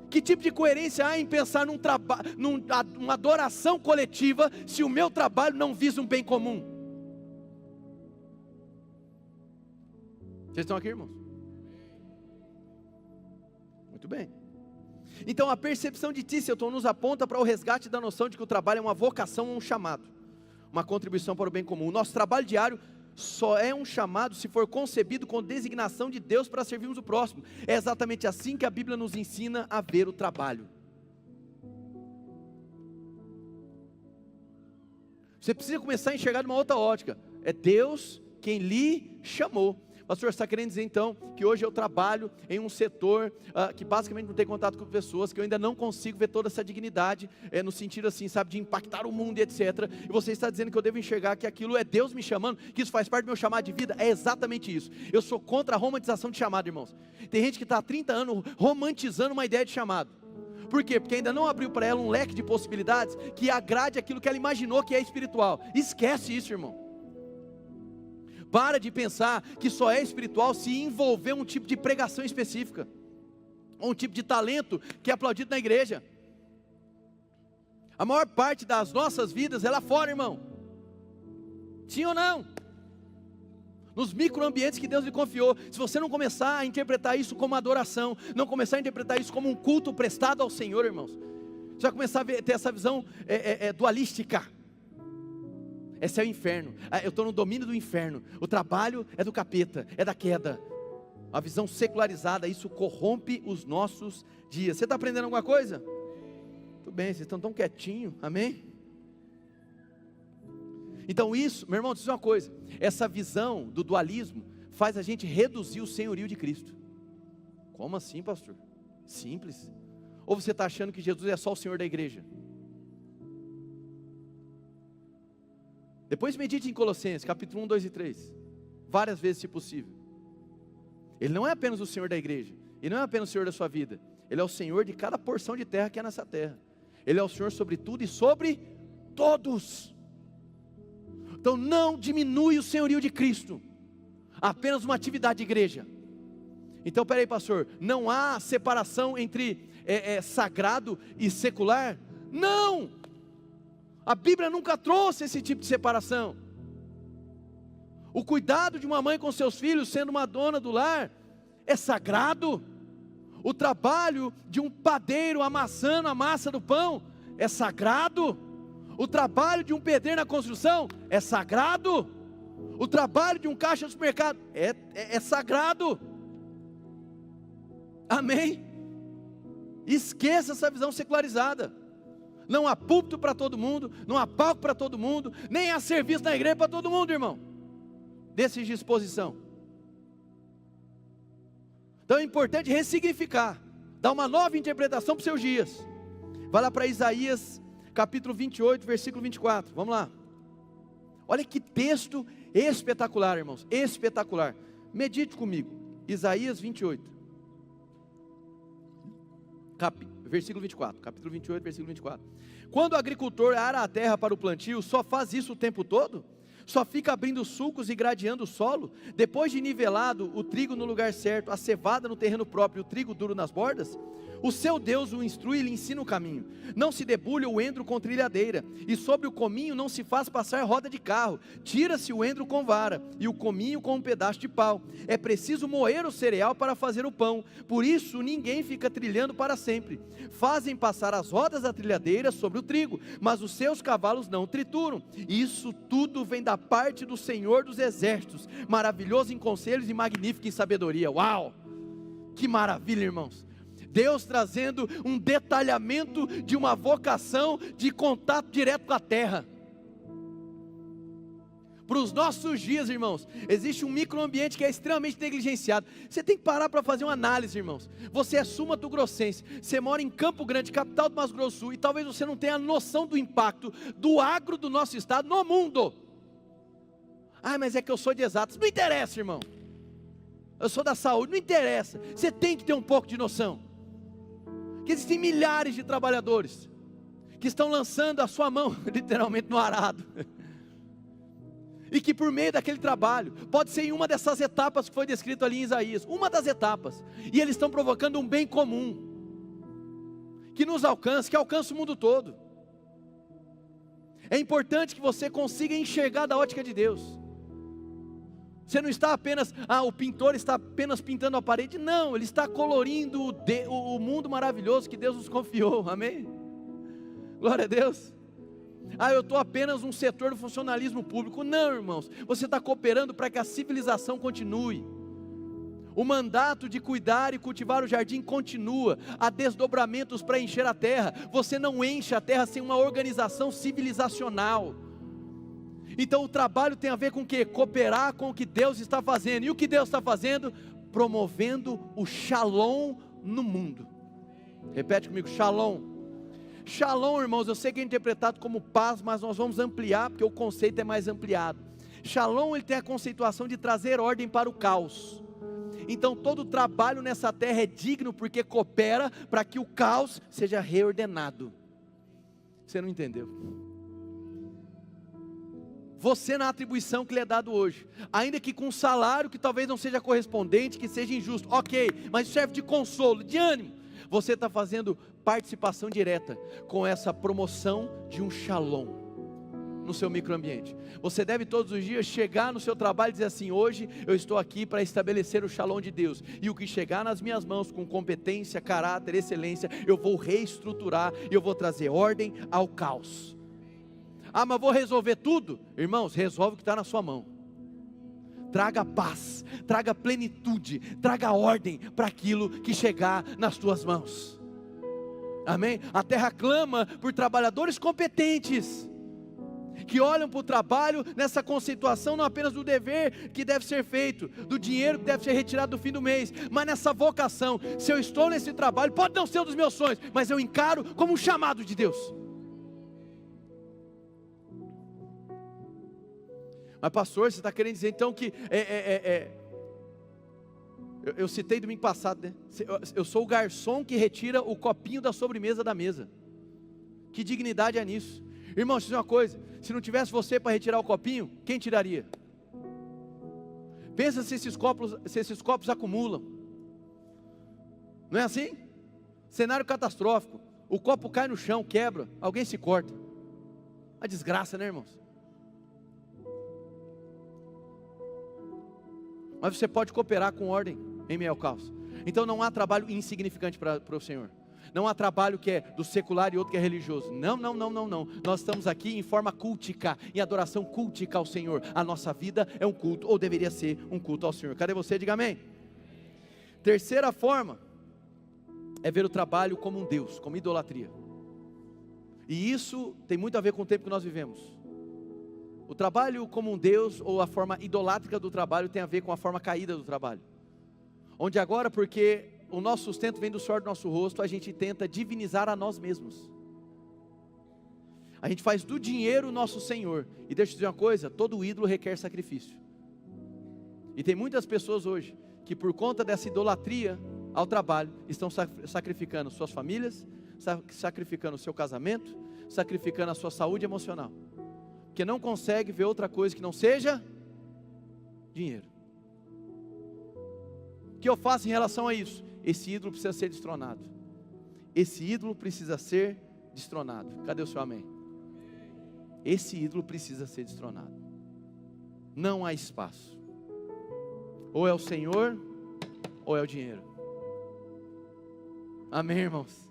Que tipo de coerência há em pensar numa adoração coletiva, se o meu trabalho não visa um bem comum? Vocês estão aqui, irmãos? Muito bem. Então a percepção de Tisselton nos aponta para o resgate da noção de que o trabalho é uma vocação ou um chamado, uma contribuição para o bem comum. O nosso trabalho diário só é um chamado se for concebido com designação de Deus para servirmos o próximo. É exatamente assim que a Bíblia nos ensina a ver o trabalho. Você precisa começar a enxergar de uma outra ótica. É Deus quem lhe chamou. Pastor, você está querendo dizer então que hoje eu trabalho em um setor que basicamente não tem contato com pessoas, que eu ainda não consigo ver toda essa dignidade, no sentido assim, sabe, de impactar o mundo e etc. E você está dizendo que eu devo enxergar que aquilo é Deus me chamando, que isso faz parte do meu chamado de vida? É exatamente isso. Eu sou contra a romantização de chamado, irmãos. Tem gente que está há 30 anos romantizando uma ideia de chamado. Por quê? Porque ainda não abriu para ela um leque de possibilidades que agrade aquilo que ela imaginou que é espiritual. Esquece isso, irmão. Para de pensar que só é espiritual se envolver um tipo de pregação específica, ou um tipo de talento que é aplaudido na igreja. A maior parte das nossas vidas é lá fora, irmão. Sim ou não? Nos microambientes que Deus lhe confiou. Se você não começar a interpretar isso como adoração, não começar a interpretar isso como um culto prestado ao Senhor, irmãos, você vai começar a ter essa visão dualística. Esse é o inferno. Eu estou no domínio do inferno. O trabalho é do capeta, é da queda. A visão secularizada, isso corrompe os nossos dias. Você está aprendendo alguma coisa? Tudo bem, vocês estão tão quietinhos, amém? Então isso, meu irmão, diz uma coisa, essa visão do dualismo faz a gente reduzir o senhorio de Cristo. Como assim, pastor? Simples. Ou você está achando que Jesus é só o Senhor da igreja? Depois medite em Colossenses, capítulo 1, 2 e 3, várias vezes se possível. Ele não é apenas o Senhor da igreja, Ele não é apenas o Senhor da sua vida, Ele é o Senhor de cada porção de terra que é nessa terra. Ele é o Senhor sobre tudo e sobre todos. Então não diminui o senhorio de Cristo, apenas uma atividade de igreja. Então peraí, pastor, não há separação entre sagrado e secular? Não, a Bíblia nunca trouxe esse tipo de separação. O cuidado de uma mãe com seus filhos, sendo uma dona do lar, é sagrado. O trabalho de um padeiro amassando a massa do pão é sagrado. O trabalho de um pedreiro na construção é sagrado. O trabalho de um caixa do supermercado é sagrado. Amém? Esqueça essa visão secularizada. Não há púlpito para todo mundo, não há palco para todo mundo, nem há serviço na igreja para todo mundo, irmão. Desses de exposição. Então é importante ressignificar, dar uma nova interpretação para os seus dias. Vai lá para Isaías capítulo 28, versículo 24, vamos lá. Olha que texto espetacular, irmãos, espetacular. Medite comigo, Isaías 28, versículo 24, capítulo 28, versículo 24. Quando o agricultor ara a terra para o plantio, só faz isso o tempo todo? Só fica abrindo sulcos e gradeando o solo? Depois de nivelado o trigo no lugar certo, a cevada no terreno próprio, o trigo duro nas bordas? O seu Deus o instrui e lhe ensina o caminho. Não se debulha o endro com trilhadeira, e sobre o cominho não se faz passar roda de carro. Tira-se o endro com vara, e o cominho com um pedaço de pau. É preciso moer o cereal para fazer o pão, por isso ninguém fica trilhando para sempre. Fazem passar as rodas da trilhadeira sobre o trigo, mas os seus cavalos não trituram. Isso tudo vem da parte do Senhor dos exércitos, maravilhoso em conselhos e magnífico em sabedoria. Uau! Que maravilha, irmãos! Deus trazendo um detalhamento de uma vocação de contato direto com a terra. Para os nossos dias, irmãos, existe um microambiente que é extremamente negligenciado. Você tem que parar para fazer uma análise, irmãos. Você é sul-mato-grossense, você mora em Campo Grande, capital do Mato Grosso do Sul, e talvez você não tenha noção do impacto do agro do nosso estado no mundo. Ah, mas é que eu sou de exatas. Não interessa, irmão. Eu sou da saúde, não interessa. Você tem que ter um pouco de noção que existem milhares de trabalhadores que estão lançando a sua mão, literalmente, no arado, e que por meio daquele trabalho, pode ser em uma dessas etapas que foi descrito ali em Isaías, uma das etapas, e eles estão provocando um bem comum, que nos alcança, que alcança o mundo todo. É importante que você consiga enxergar da ótica de Deus. Você não está apenas, o pintor está apenas pintando a parede. Não, ele está colorindo o mundo maravilhoso que Deus nos confiou, amém? Glória a Deus. Eu estou apenas um setor do funcionalismo público. Não, irmãos, você está cooperando para que a civilização continue. O mandato de cuidar e cultivar o jardim continua. Há desdobramentos para encher a terra. Você não enche a terra sem uma organização civilizacional. Então o trabalho tem a ver com o quê? Cooperar com o que Deus está fazendo. E o que Deus está fazendo? Promovendo o shalom no mundo. Repete comigo, shalom. Shalom, irmãos, eu sei que é interpretado como paz, mas nós vamos ampliar, porque o conceito é mais ampliado. Shalom, ele tem a conceituação de trazer ordem para o caos. Então todo trabalho nessa terra é digno, porque coopera para que o caos seja reordenado. Você não entendeu? Você na atribuição que lhe é dado hoje, ainda que com um salário que talvez não seja correspondente, que seja injusto, ok, mas serve de consolo, de ânimo. você está fazendo participação direta com essa promoção de um shalom no seu microambiente. Você deve todos os dias chegar no seu trabalho e dizer assim: hoje eu estou aqui para estabelecer o shalom de Deus, e o que chegar nas minhas mãos com competência, caráter, excelência, eu vou reestruturar, e eu vou trazer ordem ao caos. Ah, mas vou resolver tudo? Irmãos, resolve o que está na sua mão. Traga paz, traga plenitude, traga ordem para aquilo que chegar nas tuas mãos. Amém? A terra clama por trabalhadores competentes, que olham para o trabalho nessa conceituação não apenas do dever que deve ser feito, do dinheiro que deve ser retirado do fim do mês, mas nessa vocação. Se eu estou nesse trabalho, pode não ser um dos meus sonhos, mas eu encaro como um chamado de Deus. Mas pastor, você está querendo dizer então que eu citei domingo passado, né? Eu sou o garçom que retira o copinho da sobremesa da mesa. Que dignidade é nisso? Irmão, deixa eu dizer uma coisa: se não tivesse você para retirar o copinho, quem tiraria? Pensa se esses copos acumulam. Não é assim? Cenário catastrófico. O copo cai no chão, quebra, alguém se corta. A desgraça, né, irmãos? Mas você pode cooperar com ordem em meio ao caos. Então não há trabalho insignificante para o Senhor. Não há trabalho que é do secular e outro que é religioso. Não. Nós estamos aqui em forma cultica, em adoração cultica ao Senhor. A nossa vida é um culto, ou deveria ser um culto ao Senhor. Cadê você? Diga amém. Terceira forma é ver o trabalho como um Deus, como idolatria. E isso tem muito a ver com o tempo que nós vivemos. O trabalho como um Deus, ou a forma idolátrica do trabalho, tem a ver com a forma caída do trabalho. Onde agora, porque o nosso sustento vem do suor do nosso rosto, a gente tenta divinizar a nós mesmos. A gente faz do dinheiro o nosso Senhor. E deixa eu dizer uma coisa: todo ídolo requer sacrifício. E tem muitas pessoas hoje que, por conta dessa idolatria ao trabalho, estão sacrificando suas famílias, sacrificando o seu casamento, sacrificando a sua saúde emocional, porque não consegue ver outra coisa que não seja dinheiro. O que eu faço em relação a isso? Esse ídolo precisa ser destronado. Esse ídolo precisa ser destronado. Cadê o seu amém? Esse ídolo precisa ser destronado. Não há espaço. Ou é o Senhor, ou é o dinheiro. Amém, irmãos?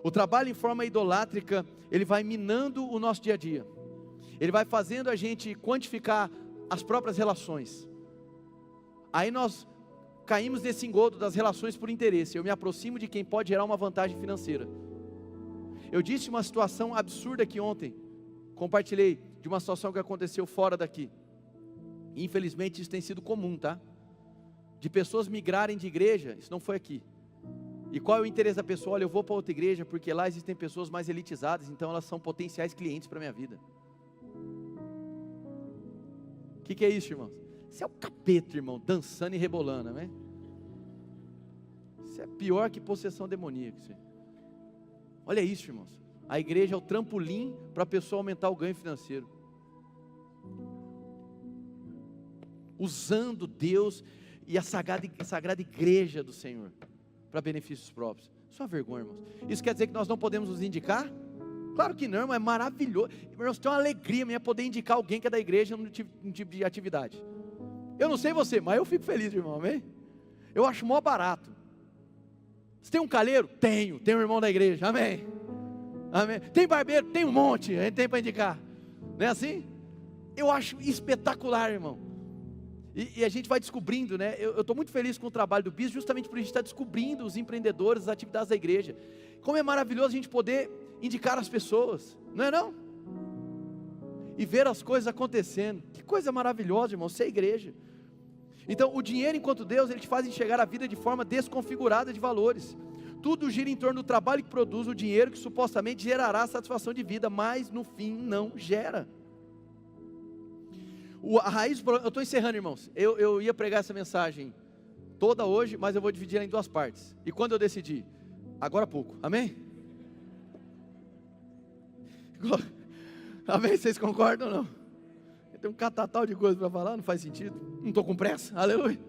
O trabalho em forma idolátrica, ele vai minando o nosso dia a dia. Ele vai fazendo a gente quantificar as próprias relações. Aí nós caímos nesse engodo das relações por interesse. Eu me aproximo de quem pode gerar uma vantagem financeira. Eu disse uma situação absurda aqui ontem. Compartilhei de uma situação que aconteceu fora daqui. Infelizmente isso tem sido comum, tá? De pessoas migrarem de igreja, isso não foi aqui. E qual é o interesse da pessoa? Olha, eu vou para outra igreja porque lá existem pessoas mais elitizadas, então elas são potenciais clientes para a minha vida. O que é isso, irmãos? Isso é o capeta, irmão, dançando e rebolando, né? Isso é pior que possessão demoníaca. Olha isso, irmãos. A igreja é o trampolim para a pessoa aumentar o ganho financeiro. Usando Deus e a sagrada igreja do Senhor para benefícios próprios. Isso é uma vergonha, irmãos. Isso quer dizer que nós não podemos nos indicar? Claro que não, irmão, é maravilhoso. Irmãos, tem uma alegria minha poder indicar alguém que é da igreja num tipo de atividade. Eu não sei você, mas eu fico feliz, irmão, amém? Eu acho mó barato. Você tem um calheiro? Tenho um irmão da igreja, amém? Amém? Tem barbeiro? Tem um monte, a gente tem para indicar. Não é assim? Eu acho espetacular, irmão. E a gente vai descobrindo, né? Eu estou muito feliz com o trabalho do bispo, justamente por a gente estar descobrindo os empreendedores, as atividades da igreja. Como é maravilhoso a gente poder indicar as pessoas, não é não? E ver as coisas acontecendo. Que coisa maravilhosa, irmão, ser igreja. Então, o dinheiro enquanto Deus, ele te faz enxergar a vida de forma desconfigurada de valores. Tudo gira em torno do trabalho que produz o dinheiro, que supostamente gerará satisfação de vida, mas no fim não gera. A raiz do problema, eu estou encerrando, irmãos. Eu ia pregar essa mensagem toda hoje, mas eu vou dividir ela em duas partes. E quando eu decidi? Agora há pouco, amém? Amém? Vocês concordam ou não? Eu tenho um catatal de coisa para falar, não faz sentido. Não estou com pressa, aleluia.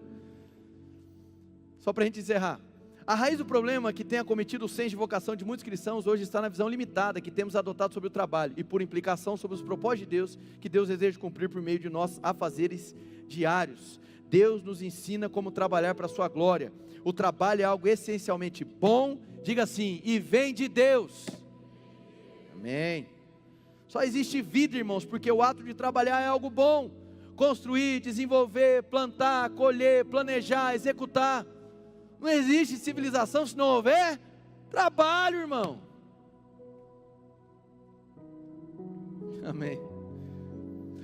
Só para a gente encerrar. A raiz do problema que tem acometido o senso de vocação de muitos cristãos hoje está na visão limitada que temos adotado sobre o trabalho e por implicação sobre os propósitos de Deus que Deus deseja cumprir por meio de nossos afazeres diários. Deus nos ensina como trabalhar para a sua glória. O trabalho é algo essencialmente bom, diga assim, e vem de Deus. Amém. Só existe vida, irmãos, porque o ato de trabalhar é algo bom. Construir, desenvolver, plantar, colher, planejar, executar. Não existe civilização se não houver trabalho, irmão. Amém.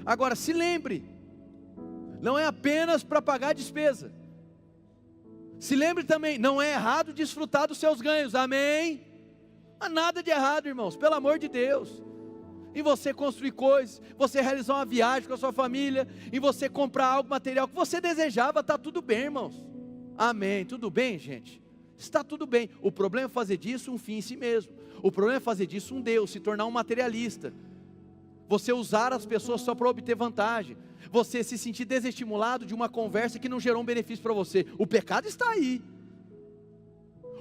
Agora, se lembre, não é apenas para pagar a despesa. Se lembre também, não é errado desfrutar dos seus ganhos, amém? Não há nada de errado, irmãos, pelo amor de Deus. Em você construir coisas, você realizar uma viagem com a sua família, em você comprar algo material que você desejava, está tudo bem, irmãos. Amém, tudo bem, gente? Está tudo bem. O problema é fazer disso um fim em si mesmo. O problema é fazer disso um Deus, se tornar um materialista. Você usar as pessoas só para obter vantagem. Você se sentir desestimulado de uma conversa que não gerou um benefício para você. O pecado está aí.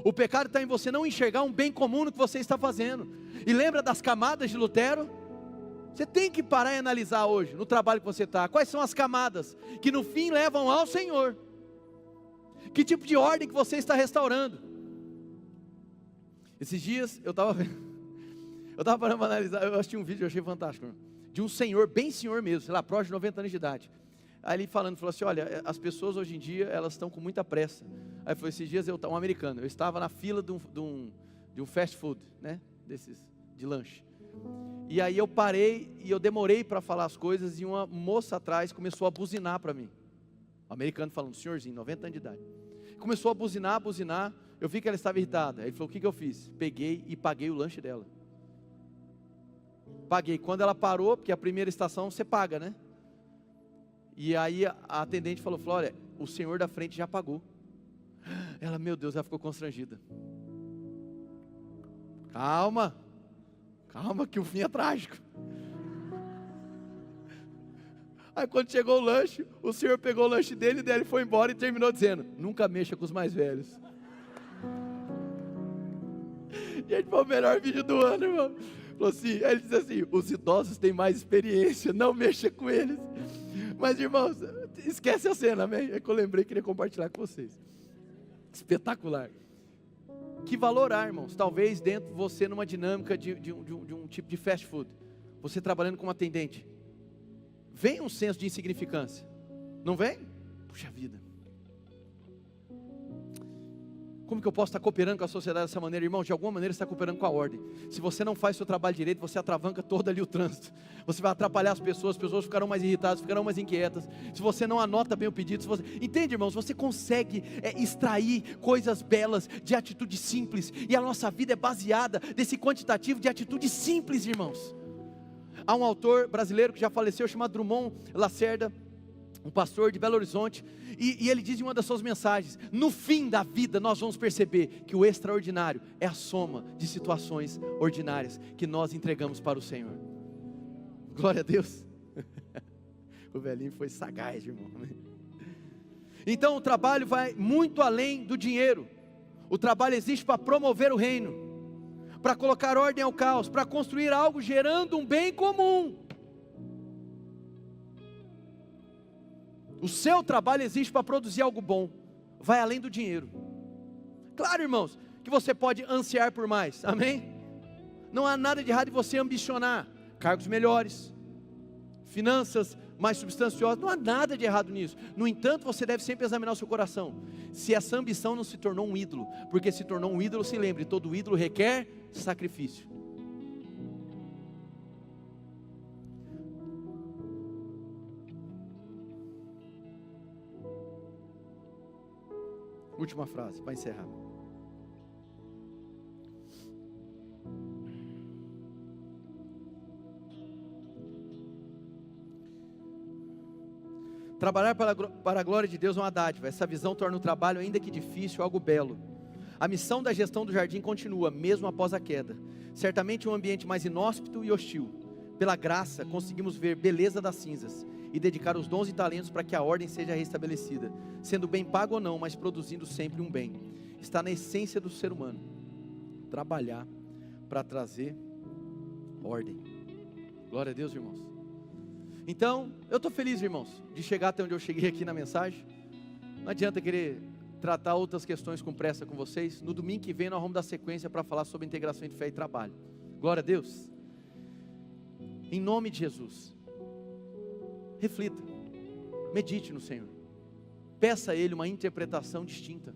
O pecado está em você não enxergar um bem comum no que você está fazendo. E lembra das camadas de Lutero? Você tem que parar e analisar hoje, no trabalho que você está. Quais são as camadas que no fim levam ao Senhor? Que tipo de ordem que você está restaurando? Esses dias eu estava parando para analisar, eu assisti um vídeo, eu achei fantástico, de um senhor, bem senhor mesmo, sei lá, próximo de 90 anos de idade. Aí ele falou assim, olha, as pessoas hoje em dia, elas estão com muita pressa. Aí foi esses dias, um americano, eu estava na fila de um fast food, né, desses, de lanche. E aí eu parei, e eu demorei para falar as coisas, e uma moça atrás começou a buzinar para mim. O americano falando, senhorzinho, 90 anos de idade. Começou a buzinar, eu vi que ela estava irritada. Aí ele falou, o que eu fiz? Peguei e paguei o lanche dela. Paguei, quando ela parou, porque a primeira estação você paga, né? E aí a atendente falou, olha, o senhor da frente já pagou. Ela, meu Deus, ela ficou constrangida. Calma que o fim é trágico. Aí quando chegou o lanche, o senhor pegou o lanche dele, e foi embora e terminou dizendo, nunca mexa com os mais velhos. Gente, foi o melhor vídeo do ano, irmão. Falou assim, ele disse assim, os idosos têm mais experiência, não mexa com eles. Mas irmãos, esquece a cena, amém? É que eu lembrei, queria compartilhar com vocês. Espetacular. Que valor há, irmãos? Talvez dentro de você numa dinâmica de um tipo de fast food. Você trabalhando como atendente. Vem um senso de insignificância. Não vem? Puxa vida. Como que eu posso estar cooperando com a sociedade dessa maneira? Irmão, de alguma maneira você está cooperando com a ordem. Se você não faz o seu trabalho direito, você atravanca todo ali o trânsito. Você vai atrapalhar as pessoas ficarão mais irritadas, ficarão mais inquietas. Se você não anota bem o pedido, entende, irmãos? Você consegue extrair coisas belas de atitudes simples. E a nossa vida é baseada nesse quantitativo de atitudes simples, irmãos. Há um autor brasileiro que já faleceu, chamado Drummond Lacerda, um pastor de Belo Horizonte, e ele diz em uma das suas mensagens, no fim da vida nós vamos perceber que o extraordinário é a soma de situações ordinárias que nós entregamos para o Senhor. Glória a Deus. O velhinho foi sagaz, irmão. Então o trabalho vai muito além do dinheiro. O trabalho existe para promover o reino, para colocar ordem ao caos, para construir algo gerando um bem comum. O seu trabalho existe para produzir algo bom, vai além do dinheiro. Claro, irmãos, que você pode ansiar por mais, amém? Não há nada de errado em você ambicionar cargos melhores, finanças mais substanciosas, não há nada de errado nisso. No entanto, você deve sempre examinar o seu coração, se essa ambição não se tornou um ídolo, porque se tornou um ídolo, se lembre, todo ídolo requer sacrifício. Última frase, para encerrar. Trabalhar para a glória de Deus é uma dádiva. Essa visão torna o trabalho, ainda que difícil, algo belo. A missão da gestão do jardim continua, mesmo após a queda. Certamente um ambiente mais inóspito e hostil. Pela graça, conseguimos ver beleza das cinzas e dedicar os dons e talentos para que a ordem seja restabelecida, sendo bem pago ou não, mas produzindo sempre um bem. está na essência do ser humano. Trabalhar para trazer ordem. Glória a Deus, irmãos. Então, eu estou feliz, irmãos, de chegar até onde eu cheguei aqui na mensagem. Não adianta querer tratar outras questões com pressa com vocês. No domingo que vem nós vamos dar sequência para falar sobre integração entre fé e trabalho. Glória a Deus. Em nome de Jesus, reflita, medite no Senhor, peça a Ele uma interpretação distinta,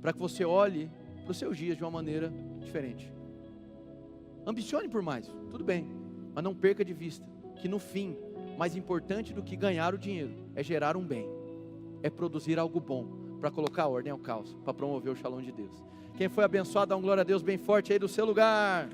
para que você olhe para os seus dias de uma maneira diferente. Ambicione por mais, tudo bem, mas não perca de vista que no fim, mais importante do que ganhar o dinheiro, é gerar um bem, é produzir algo bom, para colocar ordem ao caos, para promover o shalom de Deus. Quem foi abençoado, dá um glória a Deus bem forte aí do seu lugar.